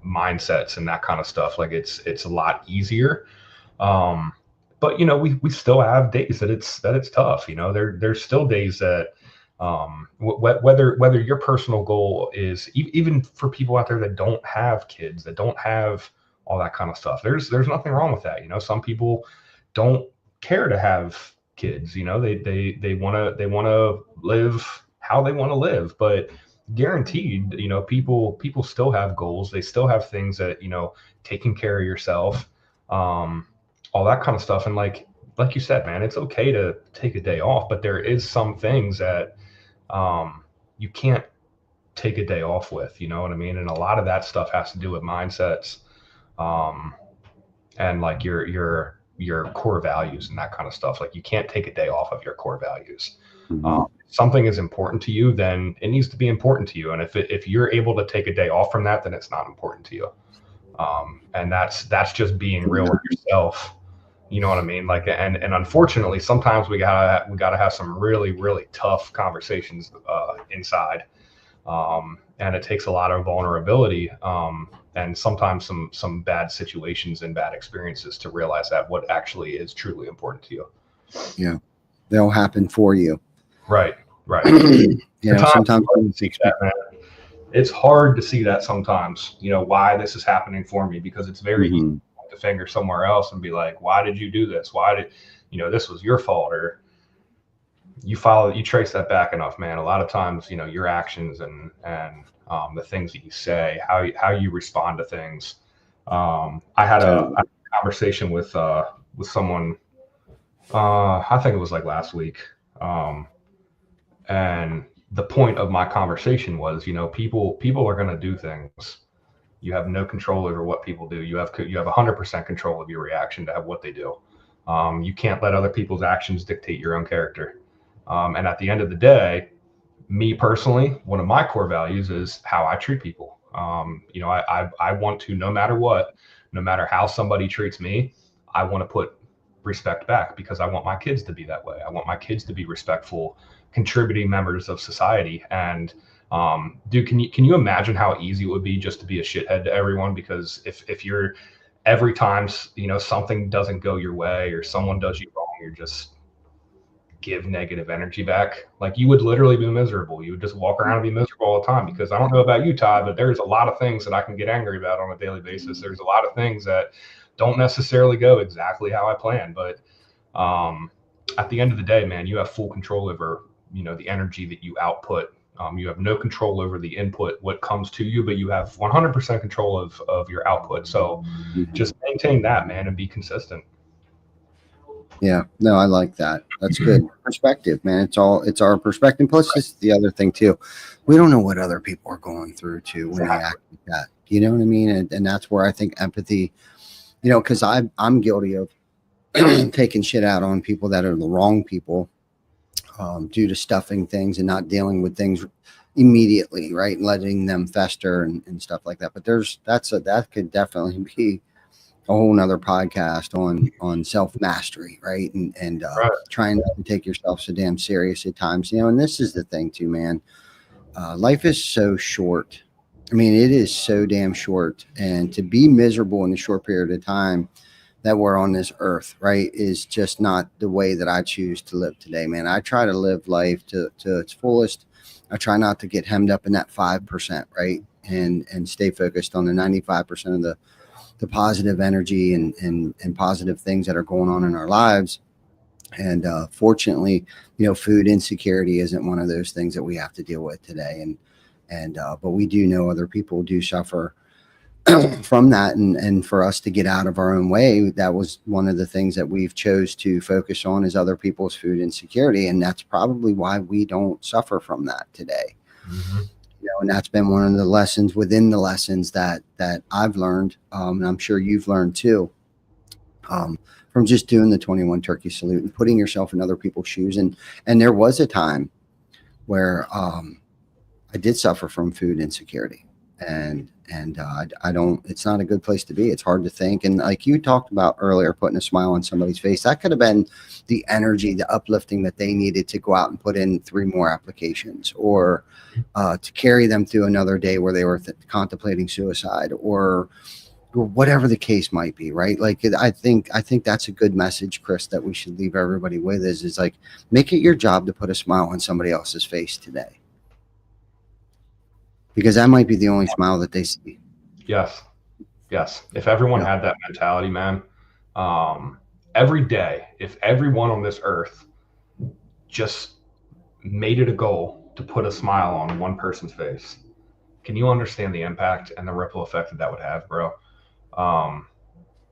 mindsets and that kind of stuff. Like, it's a lot easier. But we still have days that it's tough. There's still days that, whether your personal goal is, even for people out there that don't have kids, that don't have all that kind of stuff, there's nothing wrong with that. Some people don't care to have kids. They want to live how they want to live, but guaranteed, people still have goals. They still have things that, taking care of yourself, all that kind of stuff. And like you said, man, it's okay to take a day off, but there is some things that you can't take a day off with, you know what I mean? And a lot of that stuff has to do with mindsets, and like your core values and that kind of stuff. Like, you can't take a day off of your core values. If something is important to you, then it needs to be important to you. And if you're able to take a day off from that, then it's not important to you. And that's just being real with yourself. You know what I mean? Like, and unfortunately, sometimes we gotta have some really, really tough conversations inside, and it takes a lot of vulnerability, and sometimes some bad situations and bad experiences to realize that what actually is truly important to you. Yeah, they'll happen for you. Right. Sometimes see that, man. It's hard to see that sometimes. Why this is happening for me, because it's very easy to point the finger somewhere else and be like, why did you do this? Why did this was your fault? Or you trace that back enough, man. A lot of times, your actions and the things that you say, how you respond to things. I had a conversation with someone, I think it was like last week. And the point of my conversation was, people are going to do things. You have no control over what people do. You have 100% control of your reaction to what they do. You can't let other people's actions dictate your own character. And at the end of the day, me personally, one of my core values is how I treat people. I want to, no matter what, no matter how somebody treats me, I want to put respect back, because I want my kids to be that way. I want my kids to be respectful, contributing members of society. And dude, can you imagine how easy it would be just to be a shithead to everyone? Because if you're, every time something doesn't go your way or someone does you wrong, you're just give negative energy back, like you would literally be miserable. You would just walk around and be miserable all the time. Because I don't know about you, Todd, but there's a lot of things that I can get angry about on a daily basis. There's a lot of things that don't necessarily go exactly how I plan, but at the end of the day, man, you have full control over the energy that you output. You have no control over the input, what comes to you, but you have 100% control of your output. So just maintain that, man, and be consistent. Yeah, no, I like that. That's good perspective, man. It's our perspective. Plus, this is the other thing too. We don't know what other people are going through too when they act like that. You know what I mean? And that's where I think empathy, because I'm guilty of taking shit out on people that are the wrong people, due to stuffing things and not dealing with things immediately, right? And letting them fester and stuff like that. But that could definitely be a whole nother podcast on self-mastery, right? And Right. trying not to take yourself so damn serious at times, and this is the thing too, man. Life is so short. I mean, it is so damn short, and to be miserable in a short period of time that we're on this earth, right, is just not the way that I choose to live today, man. I try to live life to its fullest. I try not to get hemmed up in that 5%, right? And stay focused on the 95% of the positive energy and positive things that are going on in our lives. And fortunately, food insecurity isn't one of those things that we have to deal with today. But we do know other people do suffer from that. And for us to get out of our own way, that was one of the things that we've chose to focus on, is other people's food insecurity. And that's probably why we don't suffer from that today. Mm-hmm. And that's been one of the lessons within the lessons that I've learned, and I'm sure you've learned too, from just doing the 21 turkey salute and putting yourself in other people's shoes. And there was a time where I did suffer from food insecurity, and I don't. It's not a good place to be. It's hard to think. And like you talked about earlier, putting a smile on somebody's face, that could have been the energy, the uplifting that they needed to go out and put in 3 more applications, or to carry them through another day where they were contemplating suicide, or whatever the case might be, right? Like, I think that's a good message, Chris, that we should leave everybody with is like, make it your job to put a smile on somebody else's face today, because that might be the only smile that they see. Yes. If everyone had that mentality, man, every day, if everyone on this earth just made it a goal to put a smile on one person's face, can you understand the impact and the ripple effect that would have, bro?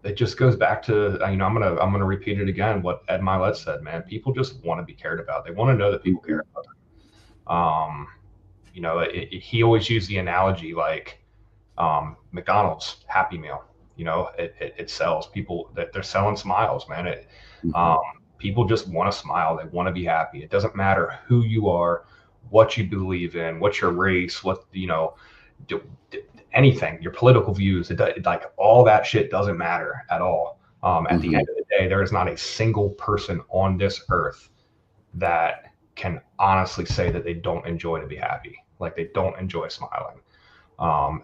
It just goes back to, I'm gonna repeat it again, what Ed Milet said, man. People just want to be cared about. They want to know that people care about them. He always used the analogy like McDonald's Happy Meal. It sells people, that they're selling smiles, man. People just want to smile. They want to be happy. It doesn't matter who you are, what you believe in, what's your race, anything, your political views. Like all that shit doesn't matter at all. At the end of the day, there is not a single person on this earth that can honestly say that they don't enjoy to be happy. Like they don't enjoy smiling.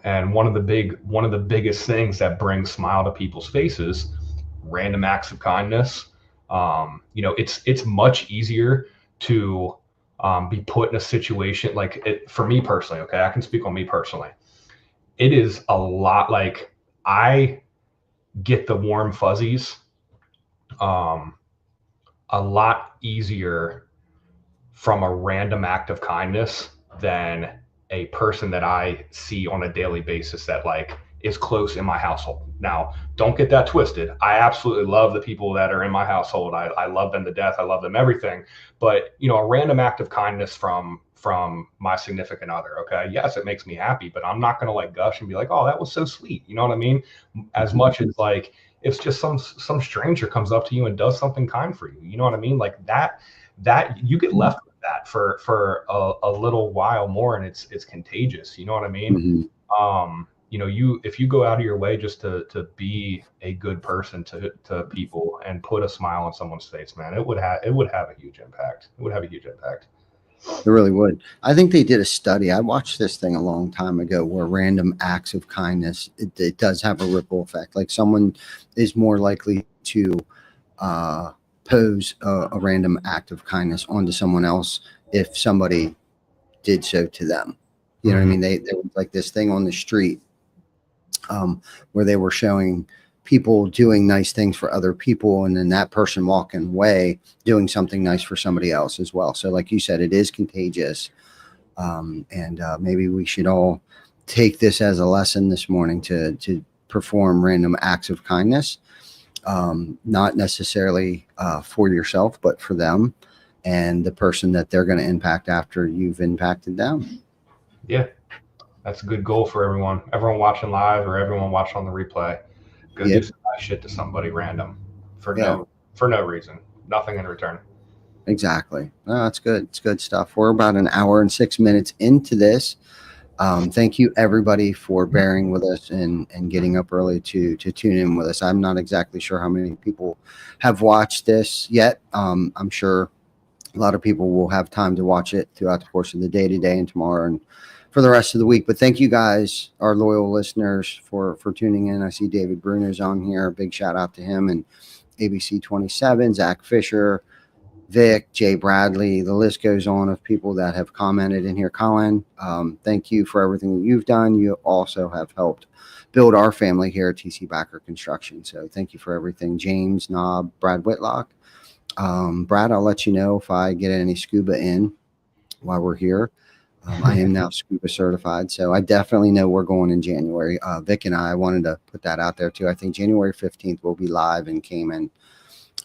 And one of the biggest things that brings smile to people's faces, random acts of kindness. It's much easier to be put in a situation like it, for me personally. Okay, I can speak on me personally. It is a lot, like I get the warm fuzzies a lot easier from a random act of kindness than a person that I see on a daily basis that like is close in my household. Now, don't get that twisted. I absolutely love the people that are in my household. I love them to death. I love them everything. But, a random act of kindness from from my significant other. Okay. Yes, it makes me happy, but I'm not going to like gush and be like, oh, that was so sweet. You know what I mean? As much as like, if just some stranger comes up to you and does something kind for you, you know what I mean? Like that you get left with that for a little while more, and it's contagious. You know what I mean? You know, if you go out of your way just to be a good person to people and put a smile on someone's face, man, it would have a huge impact. It would have a huge impact. It really would. I think they did a study. I watched this thing a long time ago where random acts of kindness, it does have a ripple effect. Like someone is more likely to pose a random act of kindness onto someone else if somebody did so to them. You know what I mean? There was like this thing on the street where they were showing people doing nice things for other people, and then that person walking away doing something nice for somebody else as well. So like you said, it is contagious. And maybe we should all take this as a lesson this morning to perform random acts of kindness, not necessarily for yourself, but for them and the person that they're going to impact after you've impacted them. Yeah, that's a good goal for everyone watching live or everyone watching on the replay. Go do some nice shit to somebody random for no reason, nothing in return. Exactly. Oh, that's good. It's good stuff. We're about an hour and 6 minutes into this. Thank you everybody for bearing with us and getting up early to tune in with us. I'm not exactly sure how many people have watched this yet. I'm sure a lot of people will have time to watch it throughout the course of the day today and tomorrow and for the rest of the week. But thank you guys, our loyal listeners, for tuning in. I see David Bruno's on here. Big shout out to him, and ABC 27, Zach Fisher, Vic, Jay Bradley. The list goes on of people that have commented in here. Colin, thank you for everything that you've done. You also have helped build our family here at TC Backer Construction. So thank you for everything. James, Knob, Brad Whitlock. Brad, I'll let you know if I get any scuba in while we're here. I am now scuba certified, so I definitely know we're going in January. Vic and I wanted to put that out there too. I think January 15th we'll be live in Cayman.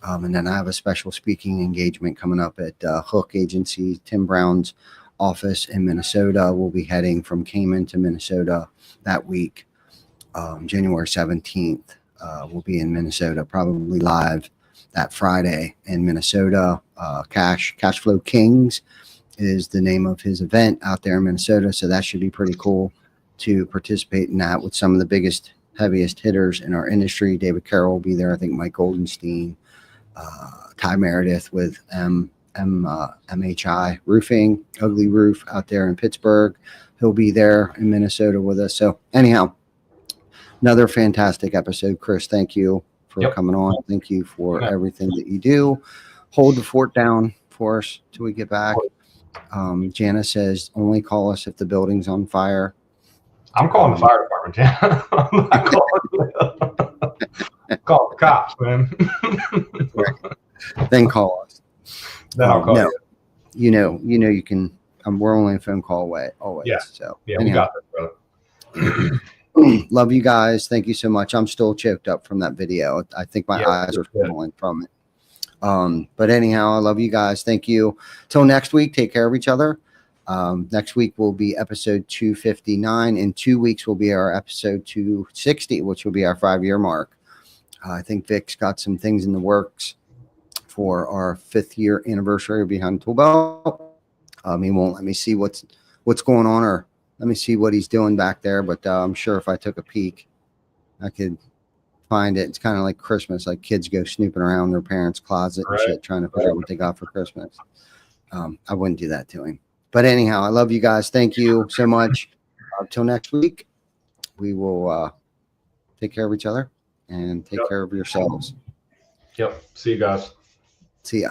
And then I have a special speaking engagement coming up at Hook Agency, Tim Brown's office in Minnesota. We'll be heading from Cayman to Minnesota that week. January 17th, we'll be in Minnesota, probably live that Friday in Minnesota. Cash Flow Kings is the name of his event out there in Minnesota. So that should be pretty cool to participate in that with some of the biggest, heaviest hitters in our industry. David Carroll will be there. I think Mike Goldenstein, Ty Meredith with MHI Roofing, Ugly Roof out there in Pittsburgh. He'll be there in Minnesota with us. So anyhow, another fantastic episode. Chris, thank you for coming on. Thank you for everything that you do. Hold the fort down for us till we get back. Jana says, only call us if the building's on fire. I'm calling the fire department, Jana. I'm not calling call the cops, man. Then call us. Then I'll call you. You know, you can, we're only a phone call away always. Yeah. So yeah, we got this, brother. Love you guys. Thank you so much. I'm still choked up from that video. I think my eyes are falling from it. But anyhow, I love you guys. Thank you. Till next week, take care of each other. Next week will be episode 259. In 2 weeks will be our episode 260, which will be our 5-year mark. I think Vic's got some things in the works for our 5th year anniversary behind ToolBelt. He won't let me see what's going on, or let me see what he's doing back there. But I'm sure if I took a peek, I could find it. It's kind of like Christmas, like kids go snooping around their parents' closet and shit, trying to figure out what they got for Christmas. I wouldn't do that to him. But anyhow, I love you guys. Thank you so much. Till next week, we will take care of each other and take care of yourselves. Yep. See you guys. See ya.